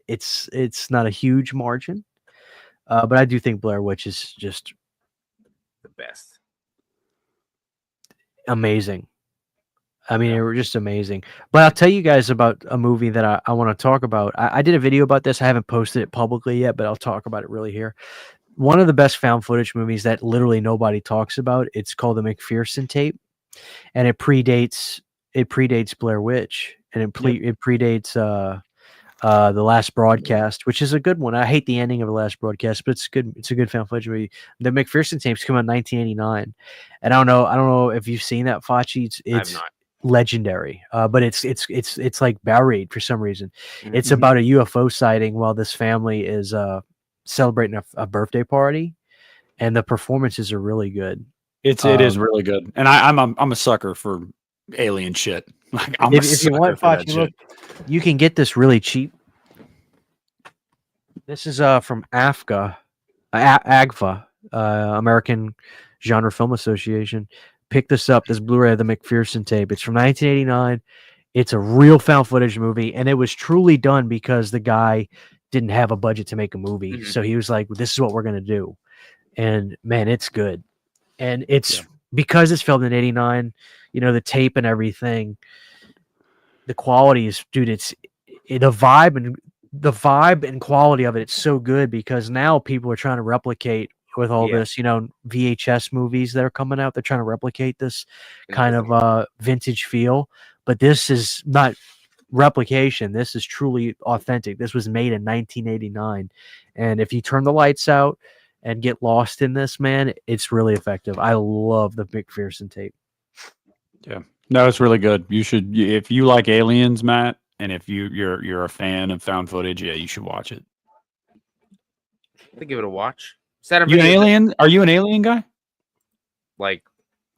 it's not a huge margin. But I do think Blair Witch is just the best. Amazing. I mean, they were just amazing. But I'll tell you guys about a movie that I want to talk about. I did a video about this. I haven't posted it publicly yet, but I'll talk about it really here. One of the best found footage movies that literally nobody talks about. It's called The McPherson Tape, and it predates Blair Witch, and it predates The Last Broadcast, which is a good one. I hate the ending of The Last Broadcast, but it's good. It's a good found footage movie. The McPherson Tapes came out in 1989, and I don't know if you've seen that, Facci. It's legendary, but it's like buried for some reason. Mm-hmm. It's about a UFO sighting while this family is celebrating a birthday party, and the performances are really good. It is really good, and I'm a sucker for alien shit. Like if you want, Facci, look, you can get this really cheap. This is from AGFA, American Genre Film Association. Pick this up, this Blu-ray of The McPherson Tape. It's from 1989. It's a real found footage movie, and it was truly done because the guy didn't have a budget to make a movie. Mm-hmm. So he was like, this is what we're going to do. And man, it's good. And it's because it's filmed in 89, you know, the tape and everything, the quality is, dude, the vibe and quality of it. It's so good because now people are trying to replicate with all this, you know, VHS movies that are coming out. They're trying to replicate this kind of vintage feel, but this is not replication. This is truly authentic. This was made in 1989. And if you turn the lights out and get lost in this, man, it's really effective. I love the McPherson tape. Yeah. No, it's really good. You should, if you like aliens, Matt, and if you're a fan of found footage, yeah, you should watch it. To give it a watch. Set up You an alien? Are you an alien guy? Like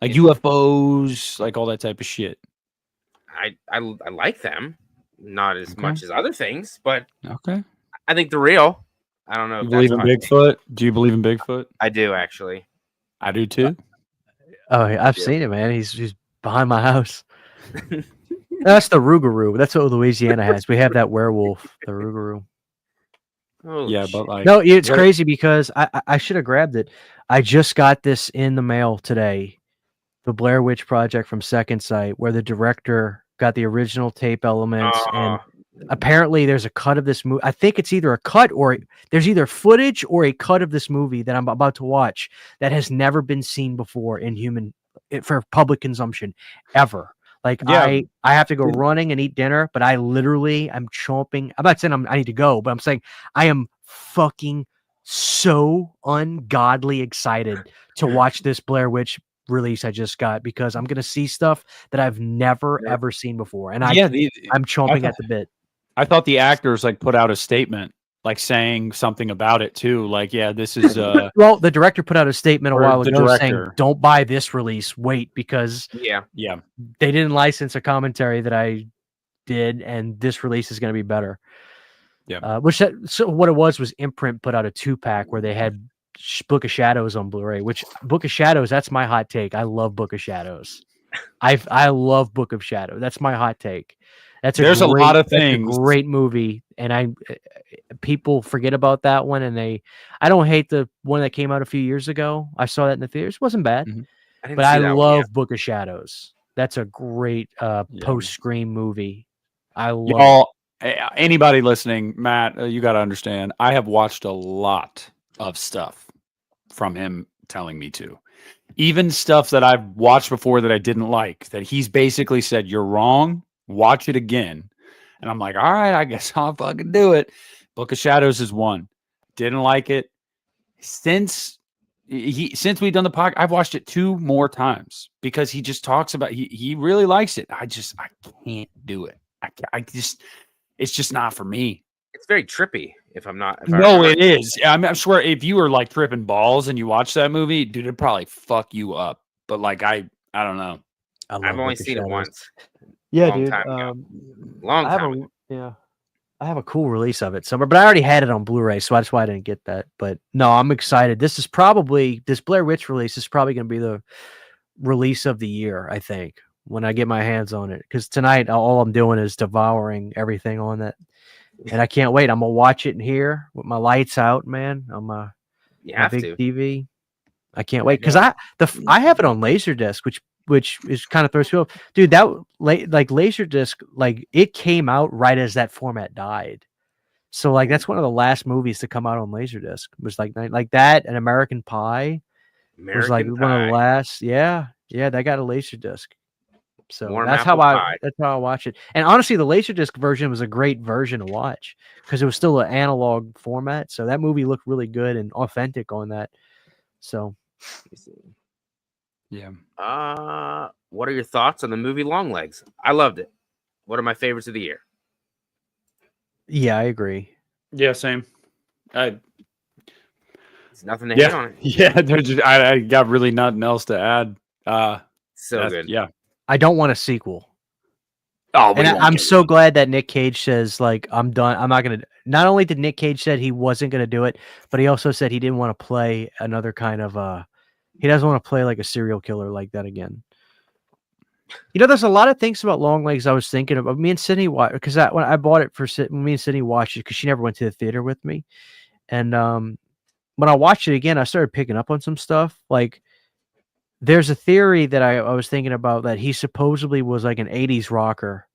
UFOs, like all that type of shit. I like them, not as Okay. much as other things, but Okay. I think they're real. I don't know. You if believe in that's Bigfoot? Do you believe in Bigfoot? I do actually. I do too. Oh, I've seen it, man. He's behind my house. That's the Rougarou. That's what Louisiana has. We have that werewolf, the Rougarou. Oh, Yeah, shit. but like No, it's what- crazy because I should have grabbed it. I just got this in the mail today. The Blair Witch Project from Second Sight, where the director got the original tape elements, and apparently there's a cut of this movie. I think it's either a cut or there's either footage or a cut of this movie that I'm about to watch that has never been seen before for public consumption ever. Like Yeah. I have to go running and eat dinner, but I'm chomping. I'm not saying I need to go, but I'm saying I am fucking so ungodly excited to watch this Blair Witch release I just got, because I'm gonna see stuff that I've never ever seen before, and I'm chomping at the bit. I thought the actors like put out a statement like saying something about it too. Like, yeah, this is Well, the director put out a statement a Or while the ago saying, director. "Don't buy this release. Wait, because Yeah. yeah. they didn't license a commentary that I did, and this release is going to be better." Yeah. So what it was Imprint put out a 2-pack where they had Book of Shadows on Blu-ray. Which Book of Shadows? That's my hot take. I love Book of Shadows. I love Book of Shadows. That's my hot take. There's a lot of that's a things. great movie, and people forget about that one, and I don't hate the one that came out a few years ago. I saw that in the theaters. It wasn't bad, Mhm. I didn't but see I that one love yet. Book of Shadows. That's a great post-Scream movie. I love it. Y'all, anybody listening, Matt, you got to understand. I have watched a lot of stuff from him telling me to. Even stuff that I've watched before that I didn't like, that he's basically said, "You're wrong. Watch it again." And I'm like, all right, I guess I'll fucking do it. Book of Shadows is one. Didn't like it. Since we've done the podcast, I've watched it 2 more times because he just talks about he really likes it. I can't do it. It's just not for me. It's very trippy. If I'm not. If I No, remember. it is. I swear, if you were like tripping balls and you watch that movie, dude, it'd probably fuck you up. But like, I don't know. I love I've only Book of seen it Shadows. once. Yeah, Long dude. time ago. Long I have time a ago. yeah. I have a cool release of it somewhere, but I already had it on Blu-ray, so that's why I didn't get that. But no, I'm excited. This Blair Witch release is probably going to be the release of the year, I think, when I get my hands on it. Because tonight, all I'm doing is devouring everything on that, and I can't wait. I'm gonna watch it in here with my lights out, man, on my You my have big to. TV. I can't wait because I have it on Laserdisc, which is kind of throws people, dude. That like Laserdisc, like it came out right as that format died. So like that's one of the last movies to come out on Laserdisc. It was like that, and American Pie was like American one of the Pie. last. Yeah, they got a Laserdisc. So Warm that's apple how pie. I watch it. And honestly, the Laserdisc version was a great version to watch because it was still an analog format. So that movie looked really good and authentic on that. So Let me see. Yeah. What are your thoughts on the movie Longlegs? I loved it. What are my favorites of the year? yeah, I agree. Yeah, same. There's nothing to hate on it. Yeah. I got really nothing else to add. So good. Yeah. I don't want a sequel. Oh, And I'm so glad that Nick Cage says, like, I'm done. I'm not going to. Not only did Nick Cage said he wasn't going to do it, but he also said he didn't want to play another kind of, he doesn't want to play like a serial killer like that again. You know, there's a lot of things about Longlegs I was thinking about. Me and Sydney watched, because when I bought it for me and Sydney watched it because she never went to the theater with me. And when I watched it again, I started picking up on some stuff. Like, there's a theory that I was thinking about that he supposedly was like an 80s rocker.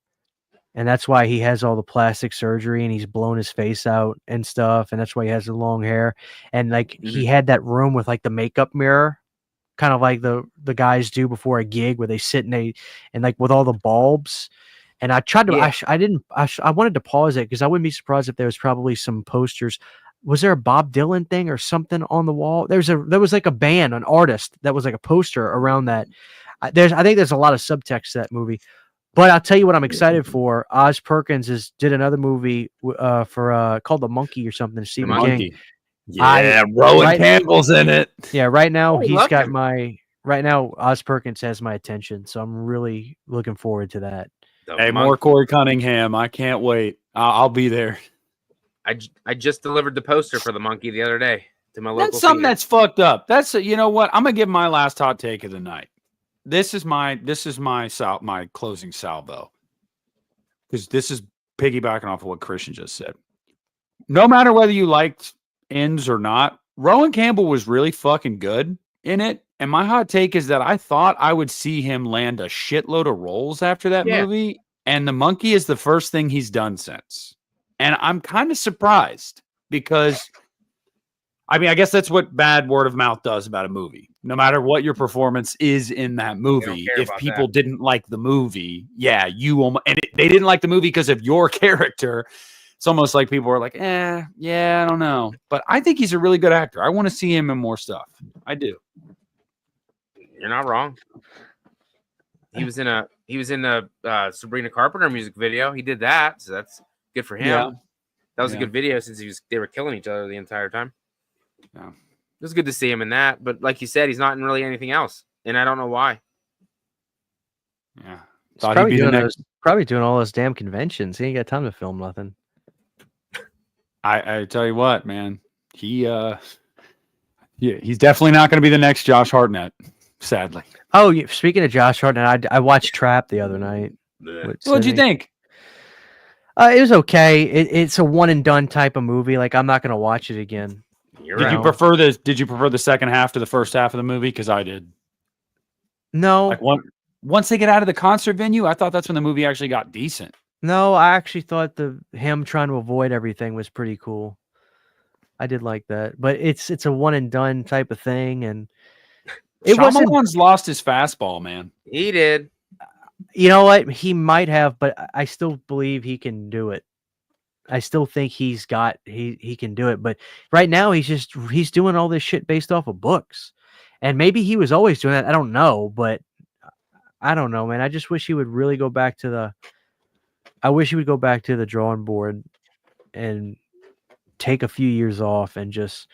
And that's why he has all the plastic surgery and he's blown his face out and stuff. And that's why he has the long hair. And like he had that room with like the makeup mirror, kind of like the guys do before a gig where they sit and like with all the bulbs. And I tried to, Yeah. I wanted to pause it because I wouldn't be surprised if there was probably some posters. Was there a Bob Dylan thing or something on the wall? There was like a band, an artist that was like a poster around that. I think there's a lot of subtext to that movie. But I'll tell you what I'm excited for. Oz Perkins did another movie called The Monkey or something. Stephen King. Monkey. Yeah, Rowan Campbell's in it. Yeah, right now I he's love got him. right now Oz Perkins has my attention, so I'm really looking forward to that. Hey, more Corey Cunningham. I can't wait. I'll be there. I just delivered the poster for the Monkey the other day to my local. That's something theater. that's fucked up. You know what? I'm gonna give my last hot take of the night. This is my closing salvo, because this is piggybacking off of what Christian just said. No matter whether you liked Ends or not, Rowan Campbell was really fucking good in it. And my hot take is that I thought I would see him land a shitload of roles after that movie, and The Monkey is the first thing he's done since. And I'm kind of surprised because, I mean, I guess that's what bad word of mouth does about a movie. No matter what your performance is in that movie, if people didn't like the movie, they didn't like the movie because of your character. It's almost like people are like, I don't know. But I think he's a really good actor. I want to see him in more stuff. I do. You're not wrong. He was in the Sabrina Carpenter music video. He did that, so that's good for him. Yeah. That was a good video since they were killing each other the entire time. Yeah. It was good to see him in that, but like you said, he's not in really anything else, and I don't know why. Yeah, He's probably doing all those damn conventions. He ain't got time to film nothing. I tell you what, man, he's definitely not going to be the next Josh Hartnett, sadly. Oh, speaking of Josh Hartnett, I watched Trap the other night. What'd you think? It was okay. It's a one and done type of movie. Like, I'm not going to watch it again. Did you prefer the second half to the first half of the movie? Because I did. No. Like once they get out of the concert venue, I thought that's when the movie actually got decent. No, I actually thought him trying to avoid everything was pretty cool. I did like that, but it's a one and done type of thing, and Shyamalan's lost his fastball, man. He did. You know what? He might have, but I still believe he can do it. I still think he can do it, but right now he's doing all this shit based off of books, and maybe he was always doing that. I don't know, but I don't know, man. I just wish he would really go back to the drawing board and take a few years off and just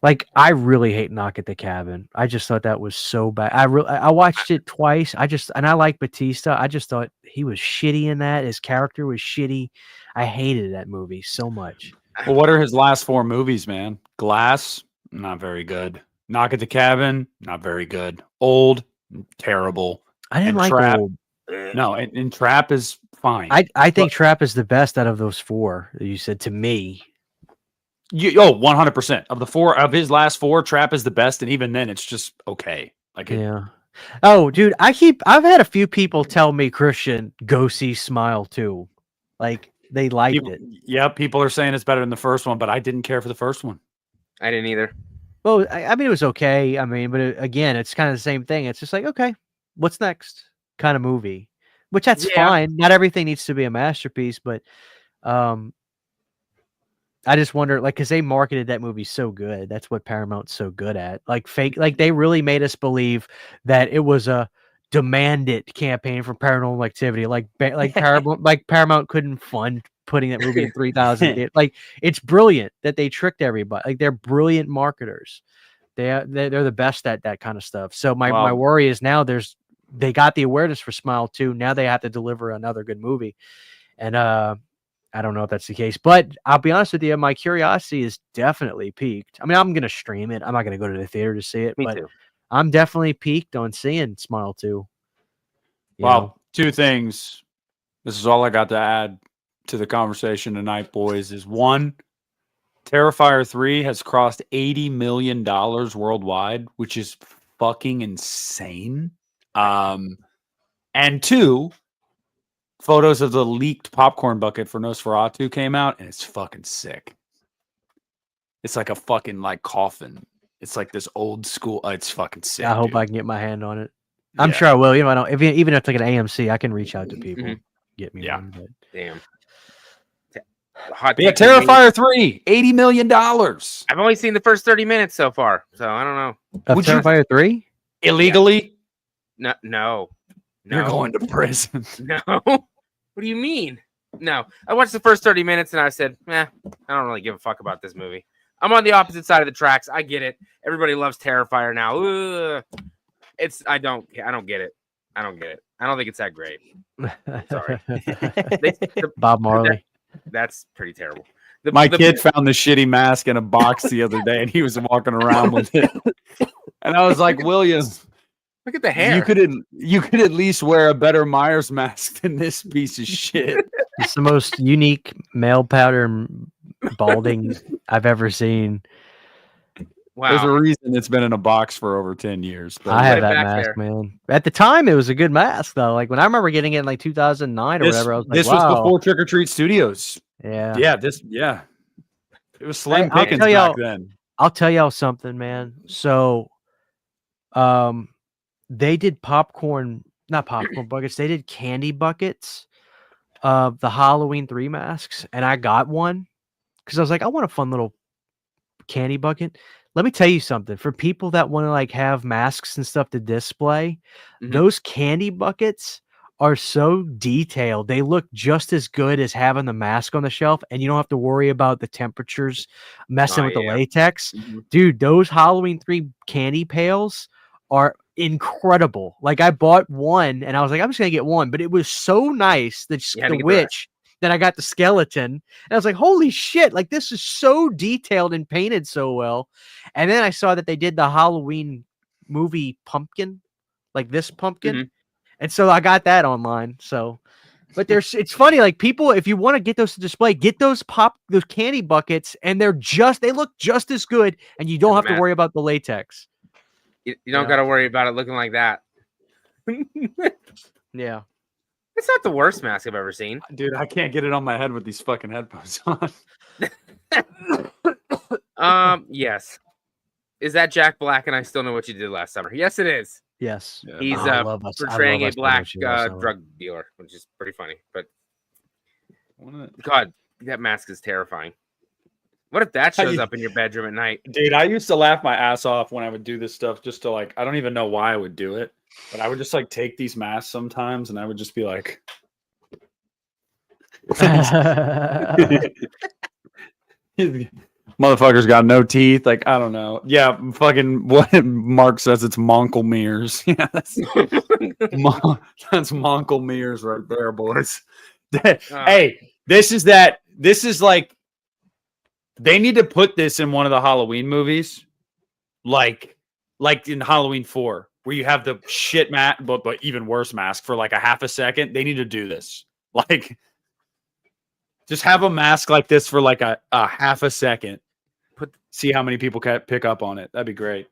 like, I really hate Knock at the Cabin. I just thought that was so bad. I watched it twice. And I like Batista. I just thought he was shitty in that. His character was shitty. I hated that movie so much. Well, what are his last 4 movies, man? Glass, not very good. Knock at the Cabin, not very good. Old, terrible. I didn't like Trap. Old. No, and Trap is fine. I think Trap is the best out of those 4 that you said to me. 100%. Of his last 4, Trap is the best, and even then it's just okay. Yeah. Oh, dude, I've had a few people tell me, Christian, go see Smile too. Like, they liked it. Yeah, people are saying it's better than the first one, but I didn't care for the first one. I didn't either. Well, I mean, it was okay. I mean, but again, it's kind of the same thing. It's just like, okay, what's next kind of movie, which that's fine. Not everything needs to be a masterpiece, but I just wonder, like, because they marketed that movie so good. That's what Paramount's so good at. Like, they really made us believe that it was a demand it campaign for Paranormal Activity. Like Paramount couldn't fund putting that movie in 3,000. Like, it's brilliant that they tricked everybody. Like, they're brilliant marketers. They're the best at that kind of stuff. So my worry is now they got the awareness for Smile 2. Now they have to deliver another good movie. And I don't know if that's the case, but I'll be honest with you, my curiosity is definitely piqued. I mean, I'm going to stream it. I'm not going to go to the theater to see it, but I'm definitely piqued on seeing Smile 2. Well, 2 things. This is all I got to add to the conversation tonight, boys, is 1, Terrifier 3 has crossed $80 million worldwide, which is fucking insane. And 2, photos of the leaked popcorn bucket for Nosferatu came out, and it's fucking sick. It's like a fucking coffin. It's like this old school. It's fucking sick. I hope I can get my hand on it. I'm sure I will. Even if it's like an AMC, I can reach out to people. get me Yeah. one. But Damn. But yeah, Terrifier 3, $80 million. I've only seen the first 30 minutes so far, so I don't know. of Would you- Terrifier 3? Illegally? No. You're going to prison. No. What do you mean? No. I watched the first 30 minutes and I said, I don't really give a fuck about this movie. I'm on the opposite side of the tracks. I get it. Everybody loves Terrifier now. Ugh. I don't get it. I don't get it. I don't think it's that great. Sorry. Bob Marley. That's pretty terrible. My kid found the shitty mask in a box the other day, and he was walking around with it. And I was like, William, look at the hair. You could at least wear a better Myers mask than this piece of shit. It's the most unique male pattern balding I've ever seen. Wow. There's a reason it's been in a box for over 10 years. But I have it that back mask, there. man. At the time, it was a good mask, though. Like when I remember getting it in like 2009 or whatever, I was like, this wow. was before Trick or Treat Studios. Yeah. It was slim I'll pickings tell y'all- back then. I'll tell y'all something, man. So, they did not popcorn buckets. They did candy buckets of the Halloween 3 masks, and I got one because I was like, I want a fun little candy bucket. Let me tell you something. For people that want to like have masks and stuff to display, those candy buckets are so detailed. They look just as good as having the mask on the shelf, and you don't have to worry about the temperatures messing with the latex. Dude, those Halloween 3 candy pails are incredible. Like I bought one and I was like, I'm just gonna get one, but it was so nice that the witch. Then I got the skeleton, and I was like, holy shit, like this is so detailed and painted so well. And then I saw that they did the Halloween movie pumpkin, like this pumpkin. And so I got that online. So, but it's funny, like people, if you want to get those to display, get those candy buckets, and they look just as good, and you don't have to worry about the latex. You don't got to worry about it looking like that. Yeah. It's not the worst mask I've ever seen. Dude, I can't get it on my head with these fucking headphones on. Yes. Is that Jack Black and I Still Know What You Did Last Summer? Yes, it is. Yes. Yeah. He's portraying a black drug dealer, which is pretty funny. But God, that mask is terrifying. What if that shows up in your bedroom at night? Dude, I used to laugh my ass off when I would do this stuff just to like, I don't even know why I would do it, but I would just like take these masks sometimes and I would just be like, motherfucker's got no teeth. Like, I don't know. Yeah, fucking what Mark says, it's Monkle Mears. Yeah, that's Monkle Mears right there, boys. Hey, this is like, they need to put this in one of the Halloween movies, like in Halloween 4, where you have the shit but even worse mask for like a half a second. They need to do this. Like, just have a mask like this for like a half a second. See how many people can pick up on it. That'd be great.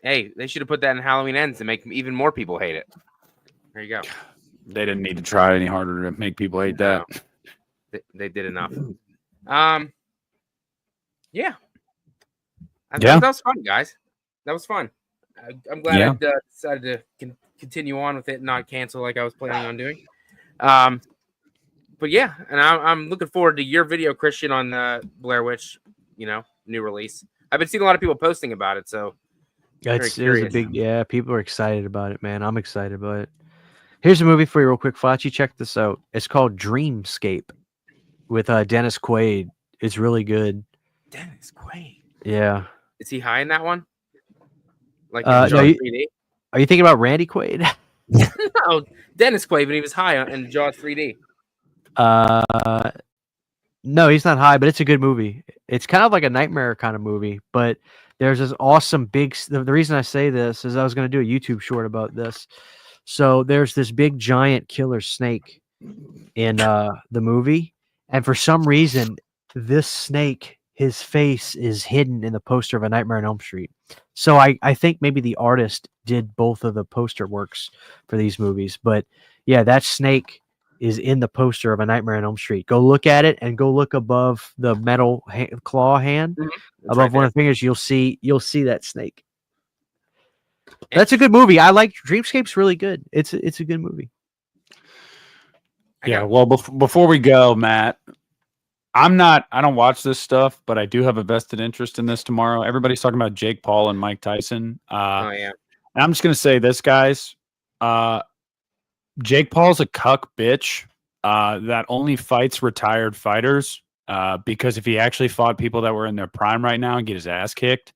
Hey, they should have put that in Halloween Ends to make even more people hate it. There you go. They didn't need to try any harder to make people hate that. They did enough. Yeah. That was fun, guys. That was fun. I'm glad I decided to continue on with it and not cancel like I was planning on doing. But yeah, and I'm looking forward to your video, Christian, on the Blair Witch, new release. I've been seeing a lot of people posting about it, so it was a big, people are excited about it, man. I'm excited about it. Here's a movie for you real quick, Facci. Check this out. It's called Dreamscape with Dennis Quaid. It's really good. Dennis Quaid. Yeah. Is he high in that one? Like in no, Jaws 3D? Are you thinking about Randy Quaid? No, Dennis Quaid when he was high in Jaws 3D. No, he's not high, but it's a good movie. It's kind of like a nightmare kind of movie, but there's this awesome the reason I say this is I was going to do a YouTube short about this. So there's this big giant killer snake in the movie, and for some reason this snake, his face is hidden in the poster of A Nightmare on Elm Street. So I think maybe the artist did both of the poster works for these movies, but yeah, that snake is in the poster of A Nightmare on Elm Street. Go look at it and go look above the metal claw hand, above one of the fingers. You'll see that snake. That's a good movie. I like Dreamscape's really good. It's a good movie. Yeah, well, before we go, Matt, I don't watch this stuff, but I do have a vested interest in this tomorrow. Everybody's talking about Jake Paul and Mike Tyson. Oh yeah. And I'm just going to say this, guys. Jake Paul's a cuck bitch that only fights retired fighters because if he actually fought people that were in their prime right now and get his ass kicked,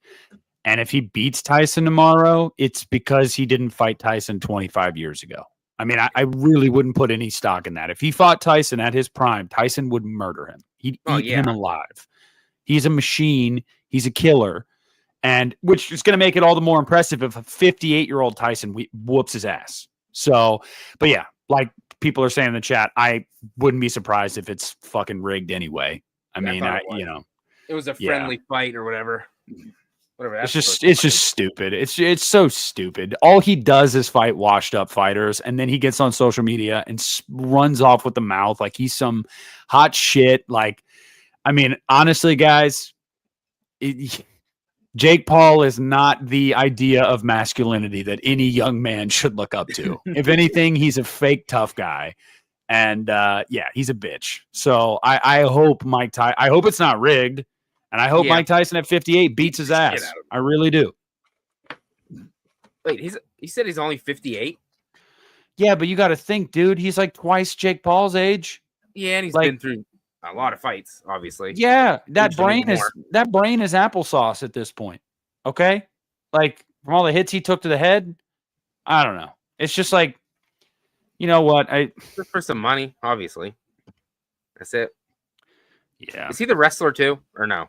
and if he beats Tyson tomorrow, it's because he didn't fight Tyson 25 years ago. I mean, I really wouldn't put any stock in that. If he fought Tyson at his prime, Tyson would murder him. He'd eat him alive. He's a machine. He's a killer. And which is going to make it all the more impressive if a 58-year-old Tyson whoops his ass. So, but yeah, like people are saying in the chat, I wouldn't be surprised if it's fucking rigged anyway. I mean, it was a friendly fight or whatever. It's just stupid. It's so stupid. All he does is fight washed up fighters, and then he gets on social media and runs off with the mouth like he's some hot shit. Like, I mean, honestly, guys, Jake Paul is not the idea of masculinity that any young man should look up to. If anything, he's a fake tough guy. And he's a bitch. So I hope I hope it's not rigged. And I hope Mike Tyson at 58 beats his ass. I really do. Wait, he said he's only 58? Yeah, but you got to think, dude. He's like twice Jake Paul's age. Yeah, and he's been through a lot of fights, obviously. Yeah, that brain is applesauce at this point. Okay? Like, from all the hits he took to the head, I don't know. It's just like, you know what? Just for some money, obviously. That's it. Yeah. Is he the wrestler too, or no?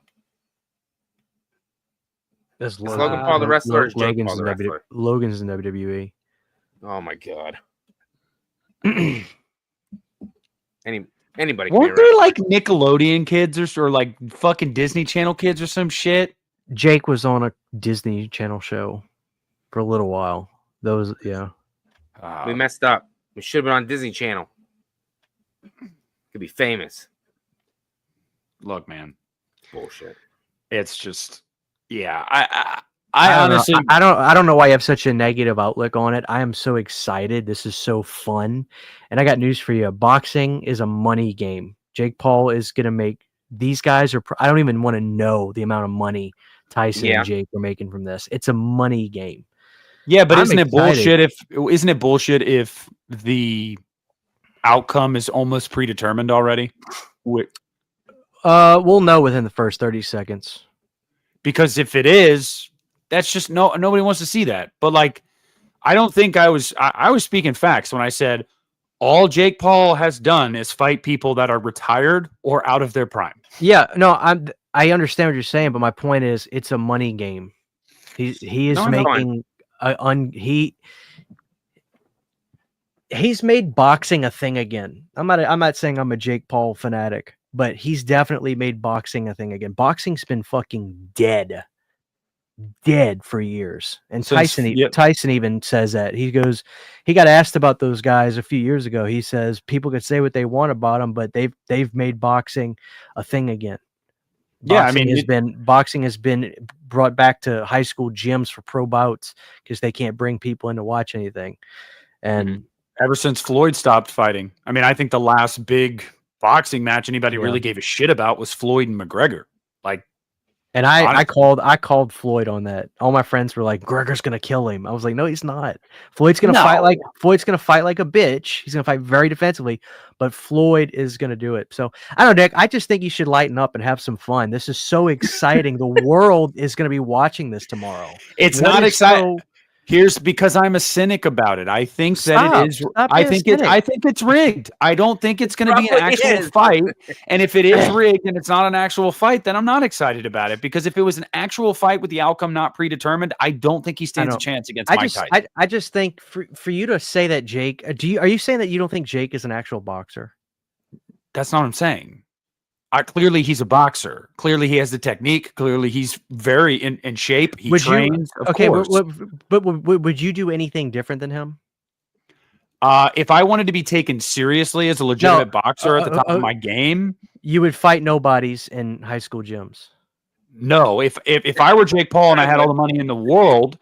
Is Logan Paul the wrestler? Or is Jake Paul the wrestler? Logan's in WWE. Oh my god. Anybody? Weren't there like Nickelodeon kids or like fucking Disney Channel kids or some shit? Jake was on a Disney Channel show for a little while. We messed up. We should have been on Disney Channel. Could be famous. Look, man. Bullshit. It's just, I honestly, I don't know why you have such a negative outlook on it. I am so excited. This is so fun, and I got news for you. Boxing is a money game. Jake Paul is gonna make these guys are. I don't even want to know the amount of money Tyson and Jake are making from this. It's a money game. Yeah, but isn't it bullshit if the outcome is almost predetermined already? We'll know within the first 30 seconds. Because if it is, that's just nobody wants to see that. But like, I don't think I was speaking facts when I said all Jake Paul has done is fight people that are retired or out of their prime. Yeah, no, I understand what you're saying, but my point is it's a money game. He is making he's made boxing a thing again. I'm not saying I'm a Jake Paul fanatic, but he's definitely made boxing a thing again. Boxing's been fucking dead for years. And Tyson even says that. He got asked about those guys a few years ago. He says people could say what they want about them, but they've made boxing a thing again. Boxing has been brought back to high school gyms for pro bouts because they can't bring people in to watch anything. And ever since Floyd stopped fighting, I mean, I think the last big boxing match anybody really gave a shit about was Floyd and McGregor. Like, and I called Floyd on that. All my friends were like, "Gregor's gonna kill him." I was like, "No, he's not. Floyd's gonna fight like a bitch. He's gonna fight very defensively, but Floyd is gonna do it." So I don't know, Dick. I just think you should lighten up and have some fun. This is so exciting. The world is gonna be watching this tomorrow. It's not exciting. Here's because I'm a cynic about it. I think that it is. I think it's rigged. I don't think it's going to be an actual fight. And if it is rigged and it's not an actual fight, then I'm not excited about it. Because if it was an actual fight with the outcome not predetermined, I don't think he stands a chance against Mike Tyson. I just think for you to say that Jake, are you saying that you don't think Jake is an actual boxer? That's not what I'm saying. Clearly, he's a boxer. Clearly, he has the technique. Clearly, he's very in shape. He trains. Of course. But would you do anything different than him? If I wanted to be taken seriously as a legitimate boxer at the top of my game, you would fight nobodies in high school gyms. No, if I were Jake Paul and I had all the money in the world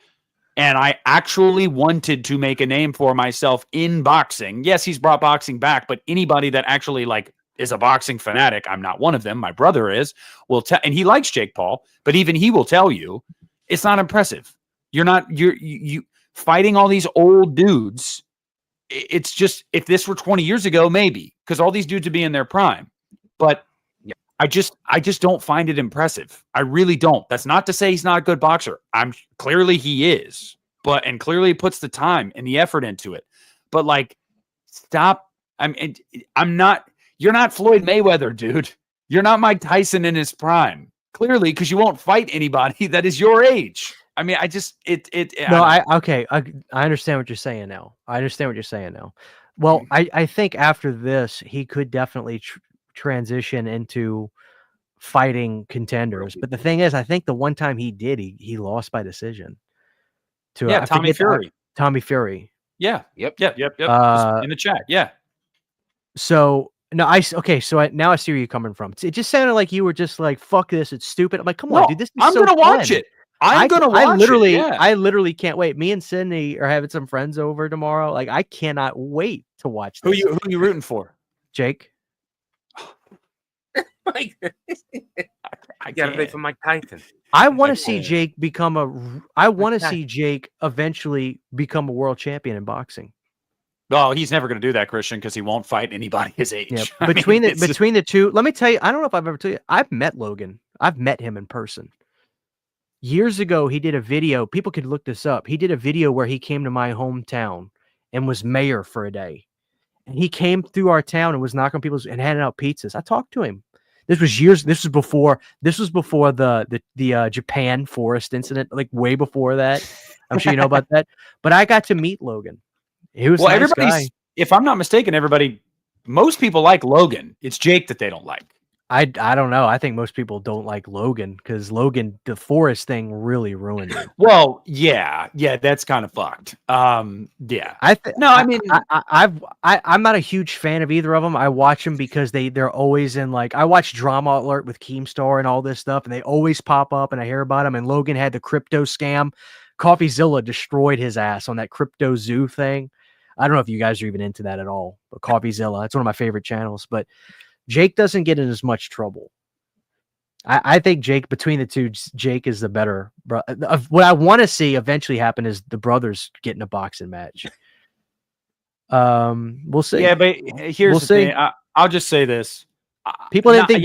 and I actually wanted to make a name for myself in boxing. Yes, he's brought boxing back, but anybody that actually like is a boxing fanatic, I'm not one of them. My brother is, will tell, and he likes Jake Paul, but even he will tell you it's not impressive. You fighting all these old dudes. It's just, if this were 20 years ago, maybe, because all these dudes would be in their prime. But yeah, I just don't find it impressive. I really don't. That's not to say he's not a good boxer. Clearly he is, and clearly he puts the time and the effort into it. But like, stop. You're not Floyd Mayweather, dude. You're not Mike Tyson in his prime. Clearly, because you won't fight anybody that is your age. I mean, I understand what you're saying now. Well, I think after this, he could definitely transition into fighting contenders. But the thing is, I think the one time he did, he lost by decision to Tommy Fury. Tommy Fury. Yeah. Yep. Just in the chat. Yeah. So no, now I see where you're coming from. It just sounded like you were just like, "Fuck this, it's stupid." I'm like, "Come on, dude, this is I'm so gonna watch fun. it. I'm gonna watch it. Yeah. I literally can't wait. Me and Sydney are having some friends over tomorrow. Like, I cannot wait to watch this. Who you rooting for? Jake. Mike. I gotta wait for Mike Tyson. I want to see Jake see Jake eventually become a world champion in boxing. Well, he's never going to do that, Christian, because he won't fight anybody his age. Yeah. Between the two, let me tell you, I don't know if I've ever told you, I've met Logan. I've met him in person. Years ago, he did a video. People could look this up. He did a video where he came to my hometown and was mayor for a day. And he came through our town and was knocking on people's and handing out pizzas. I talked to him. This was years. This was before the Japan forest incident. Like way before that. I'm sure you know about that. But I got to meet Logan. He was a nice guy. If I'm not mistaken, most people like Logan. It's Jake that they don't like. I don't know. I think most people don't like Logan because Logan, the forest thing really ruined it. Well, yeah, that's kind of fucked. Yeah. I'm not a huge fan of either of them. I watch them because they're always in like, I watch Drama Alert with Keemstar and all this stuff, and they always pop up and I hear about them. And Logan had the crypto scam. CoffeeZilla destroyed his ass on that crypto zoo thing. I don't know if you guys are even into that at all, but CoffeeZilla, it's one of my favorite channels, but Jake doesn't get in as much trouble. I think between the two, Jake is the better. What I want to see eventually happen is the brothers get in a boxing match. We'll see. Yeah, but here's the thing. I'll just say this. People didn't think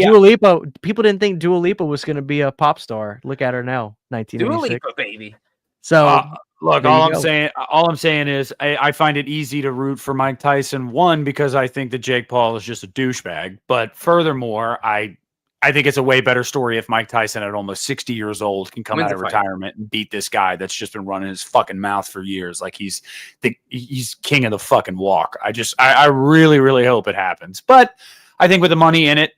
Dua Lipa was going to be a pop star. Look at her now, 1986. Dua Lipa, baby. So look, all I'm saying is I find it easy to root for Mike Tyson. One, because I think that Jake Paul is just a douchebag. But furthermore, I think it's a way better story if Mike Tyson at almost 60 years old can come out of retirement and beat this guy that's just been running his fucking mouth for years. Like he's king of the fucking walk. I really, really hope it happens. But I think with the money in it,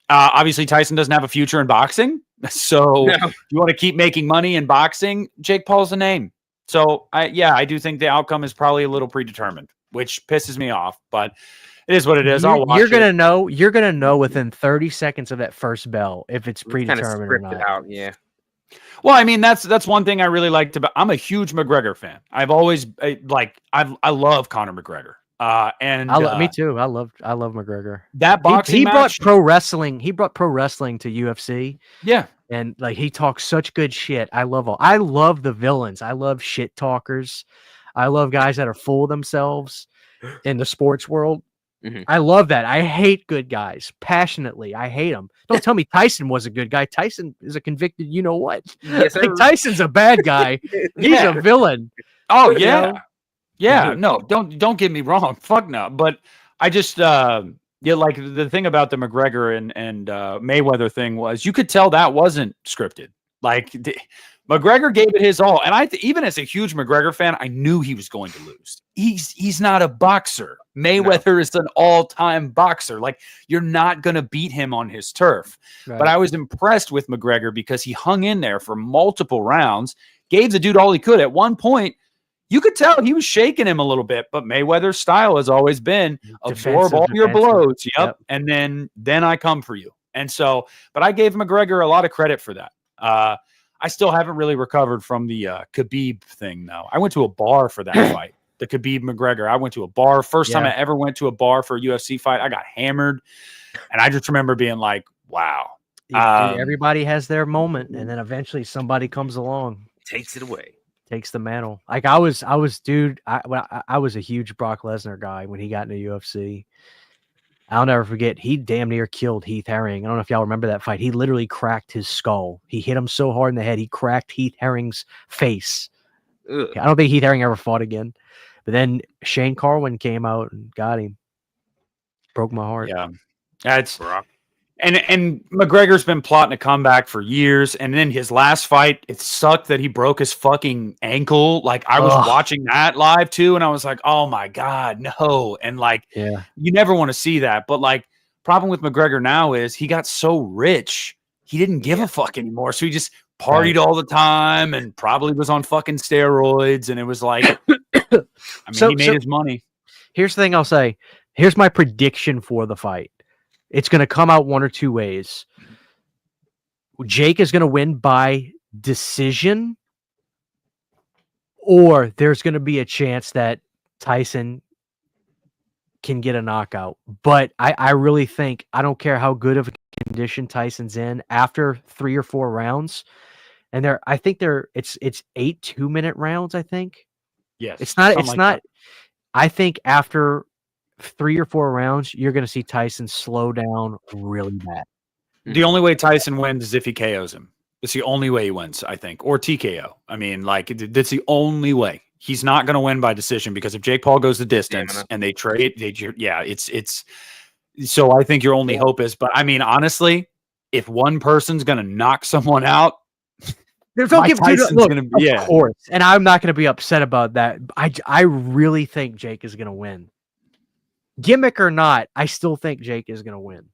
obviously Tyson doesn't have a future in boxing. So if you want to keep making money in boxing, Jake Paul's the name. So I do think the outcome is probably a little predetermined, which pisses me off, but it is what it is. You're gonna know within 30 seconds of that first bell if it's predetermined or not. Out, yeah. Well, I mean that's one thing I really liked about. I'm a huge McGregor fan. I've always I love Conor McGregor. Me too. I love McGregor. That boxing match, brought pro wrestling. He brought pro wrestling to UFC. Yeah, and like he talks such good shit. I love the villains. I love shit talkers. I love guys that are full of themselves in the sports world. Mm-hmm. I love that. I hate good guys passionately. I hate them. Don't tell me Tyson was a good guy. Tyson is a convicted. You know what? Yes, like, Tyson's a bad guy. He's a villain. Oh yeah. You know? Yeah, no, don't get me wrong. Fuck no. But I just like the thing about the McGregor and Mayweather thing was you could tell that wasn't scripted. Like McGregor gave it his all. And even as a huge McGregor fan, I knew he was going to lose. He's not a boxer. Mayweather is an all-time boxer. Like you're not going to beat him on his turf. Right. But I was impressed with McGregor because he hung in there for multiple rounds, gave the dude all he could. At one point, you could tell he was shaking him a little bit, but Mayweather's style has always been absorb all your blows. Yep. And then I come for you. And so, but I gave McGregor a lot of credit for that. I still haven't really recovered from the Khabib thing, though. I went to a bar for that fight, the Khabib McGregor. I went to a bar. First time I ever went to a bar for a UFC fight. I got hammered, and I just remember being like, wow. Dude, everybody has their moment, and then eventually somebody comes along, takes it away, takes the mantle. Like I was, dude. I was a huge Brock Lesnar guy when he got into UFC. I'll never forget. He damn near killed Heath Herring. I don't know if y'all remember that fight. He literally cracked his skull. He hit him so hard in the head, he cracked Heath Herring's face. Ugh. I don't think Heath Herring ever fought again. But then Shane Carwin came out and got him. Broke my heart. Yeah, that's Brock. And McGregor's been plotting a comeback for years. And then his last fight, it sucked that he broke his fucking ankle. Like I was watching that live too. And I was like, oh my God, no. And like, you never want to see that. But like problem with McGregor now is he got so rich. He didn't give a fuck anymore. So he just partied all the time and probably was on fucking steroids. And it was like, I mean, he made his money. Here's the thing I'll say. Here's my prediction for the fight. It's going to come out one or two ways. Jake is going to win by decision, or there's going to be a chance that Tyson can get a knockout. But I really think, I don't care how good of a condition Tyson's in, after 3 or 4 rounds, and I think it's 8 2-minute rounds, I think. Yes. It's not. I think after 3 or 4 rounds, you're going to see Tyson slow down really bad. The only way Tyson wins is if he KOs him. It's the only way he wins, I think, or TKO. I mean, like that's the only way. He's not going to win by decision, because if Jake Paul goes the distance and they trade, it's. So I think your only hope is, but I mean, honestly, if one person's going to knock someone out, there's no of course, and I'm not going to be upset about that. I really think Jake is going to win. Gimmick or not, I still think Jake is going to win.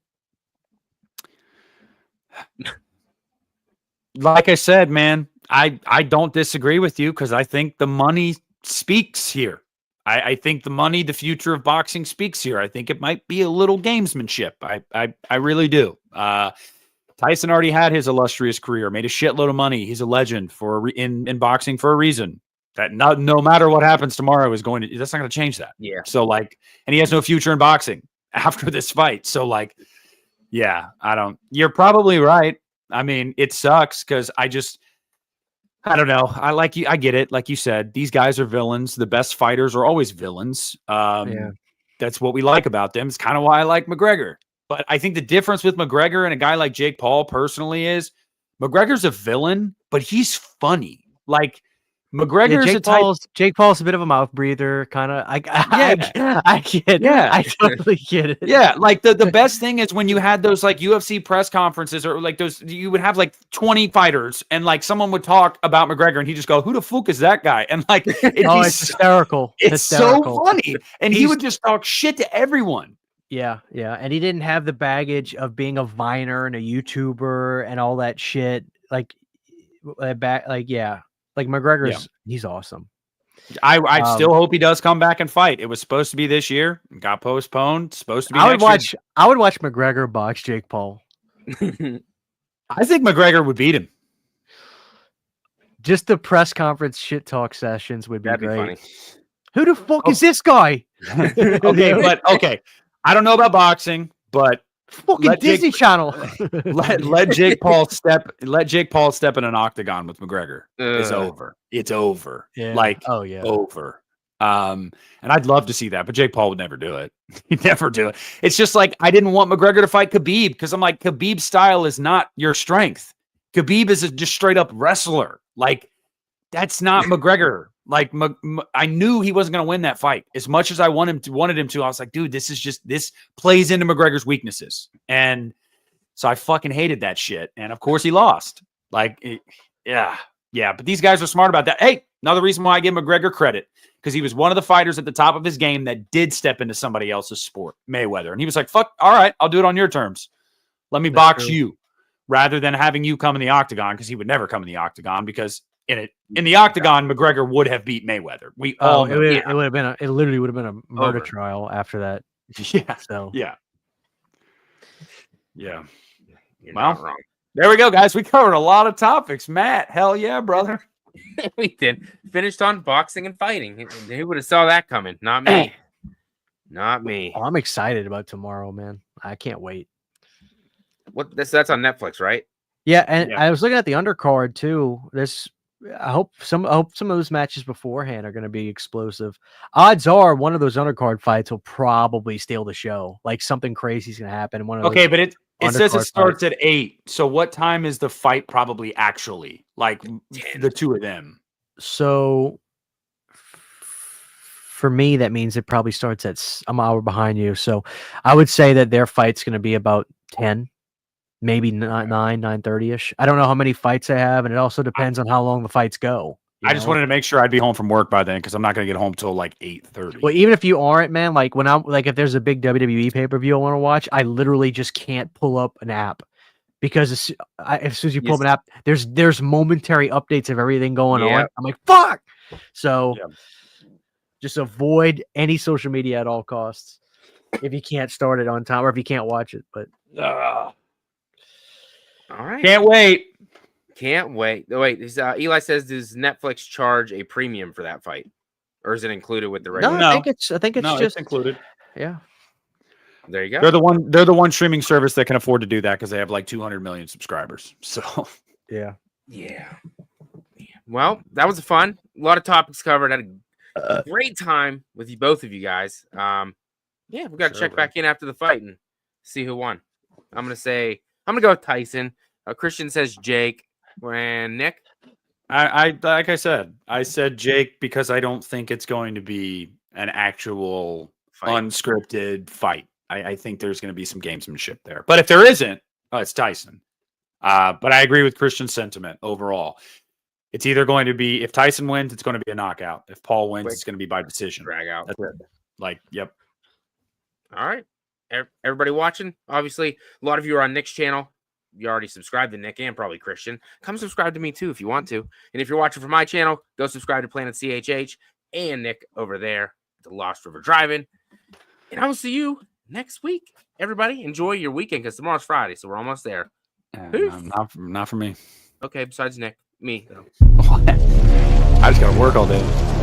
Like I said, man, I don't disagree with you, because I think the money speaks here. I think the money, the future of boxing speaks here. I think it might be a little gamesmanship. I really do. Tyson already had his illustrious career, made a shitload of money. He's a legend in boxing for a reason. That no matter what happens tomorrow that's not going to change that. Yeah. So like, and he has no future in boxing after this fight. So like, you're probably right. I mean, it sucks, because I don't know. I get it. Like you said, these guys are villains. The best fighters are always villains. That's what we like about them. It's kind of why I like McGregor. But I think the difference with McGregor and a guy like Jake Paul personally is McGregor's a villain, but he's funny. Like, McGregor's Jake Paul's a bit of a mouth breather, kind of. I get it. Yeah, I totally get it. Yeah, like the best thing is when you had those like UFC press conferences, or like those, you would have like 20 fighters, and like someone would talk about McGregor, and he'd just go, "Who the fuck is that guy?" And like, it's hysterical. It's so funny, and he would just talk shit to everyone. Yeah, and he didn't have the baggage of being a Viner and a YouTuber and all that shit. Like McGregor's, he's awesome. I still hope he does come back and fight. It was supposed to be this year, got postponed. Supposed to be. I would watch McGregor box Jake Paul. I think McGregor would beat him. Just the press conference shit talk sessions would be That'd great. Be funny. Who the fuck is this guy? Okay. I don't know about boxing, but fucking Disney Channel. let Jake Paul step in an octagon with McGregor. It's over. It's over. Yeah. Over. And I'd love to see that, but Jake Paul would never do it. He'd never do it. It's just like, I didn't want McGregor to fight Khabib, because I'm like, Khabib's style is not your strength. Khabib is just straight up wrestler. Like, that's not McGregor. Like, I knew he wasn't going to win that fight. As much as I wanted him to, I was like, dude, this plays into McGregor's weaknesses. And so I fucking hated that shit. And of course he lost. Like, yeah. But these guys are smart about that. Hey, another reason why I give McGregor credit, because he was one of the fighters at the top of his game that did step into somebody else's sport, Mayweather. And he was like, fuck, all right, I'll do it on your terms. Let me box you, rather than having you come in the octagon, because he would never come in the octagon, because in the octagon, McGregor would have beat Mayweather. We all know. It would have been it literally would have been a murder trial after that. Yeah. So yeah. You're not wrong. There we go, guys. We covered a lot of topics. Matt, hell yeah, brother. We did. Finished on boxing and fighting. Who would have saw that coming? Not me. Not me. Oh, I'm excited about tomorrow, man. I can't wait. That's on Netflix, right? Yeah, and Yeah. I was looking at the undercard too. I hope some of those matches beforehand are going to be explosive. Odds are one of those undercard fights will probably steal the show. Like something crazy is going to happen. Okay, but it says it undercard starts at 8. So what time is the fight probably actually? Like 10. the two of them. So for me, that means it probably starts at I'm an hour behind you. So I would say that their fight's going to be about 10, maybe 9:30ish. I don't know how many fights they have, and it also depends on how long the fights go. I just wanted to make sure I'd be home from work by then because I'm not going to get home till like 8:30. Well, even if you aren't, man, like when I'm like, if there's a big WWE pay-per-view I want to watch, I literally just can't pull up an app because as soon as you pull up an app, there's momentary updates of everything going on. I'm like, fuck. So just avoid any social media at all costs if you can't start it on time or if you can't watch it. But all right, can't wait. Can't wait. Oh, wait, Eli says, does Netflix charge a premium for that fight, or is it included with the regular? no, I think it's No, just included. yeah. There you go. They're the one streaming service that can afford to do that because they have like 200 million subscribers. So Yeah. Well, that was fun. A lot of topics covered. Had a great time with you, both of you guys. We got to check back in after the fight and see who won. I'm gonna go with Tyson. Christian says Jake. And Nick? I like I said Jake because I don't think it's going to be an actual unscripted fight. I think there's going to be some gamesmanship there. But if there isn't, it's Tyson. But I agree with Christian's sentiment overall. It's either going to be, if Tyson wins, it's going to be a knockout. If Paul wins, it's going to be by decision. Drag out. That's it. Like, yep. All right. Everybody watching? Obviously, a lot of you are on Nick's channel. You already subscribed to Nick and probably Christian. Come subscribe to me too if you want to. And if you're watching from my channel, go subscribe to Planet CHH and Nick over there at the Lost River Drive-In. And I will see you next week. Everybody, enjoy your weekend because tomorrow's Friday, so we're almost there. Not for me. Okay, besides Nick. Me, though. I just got to work all day.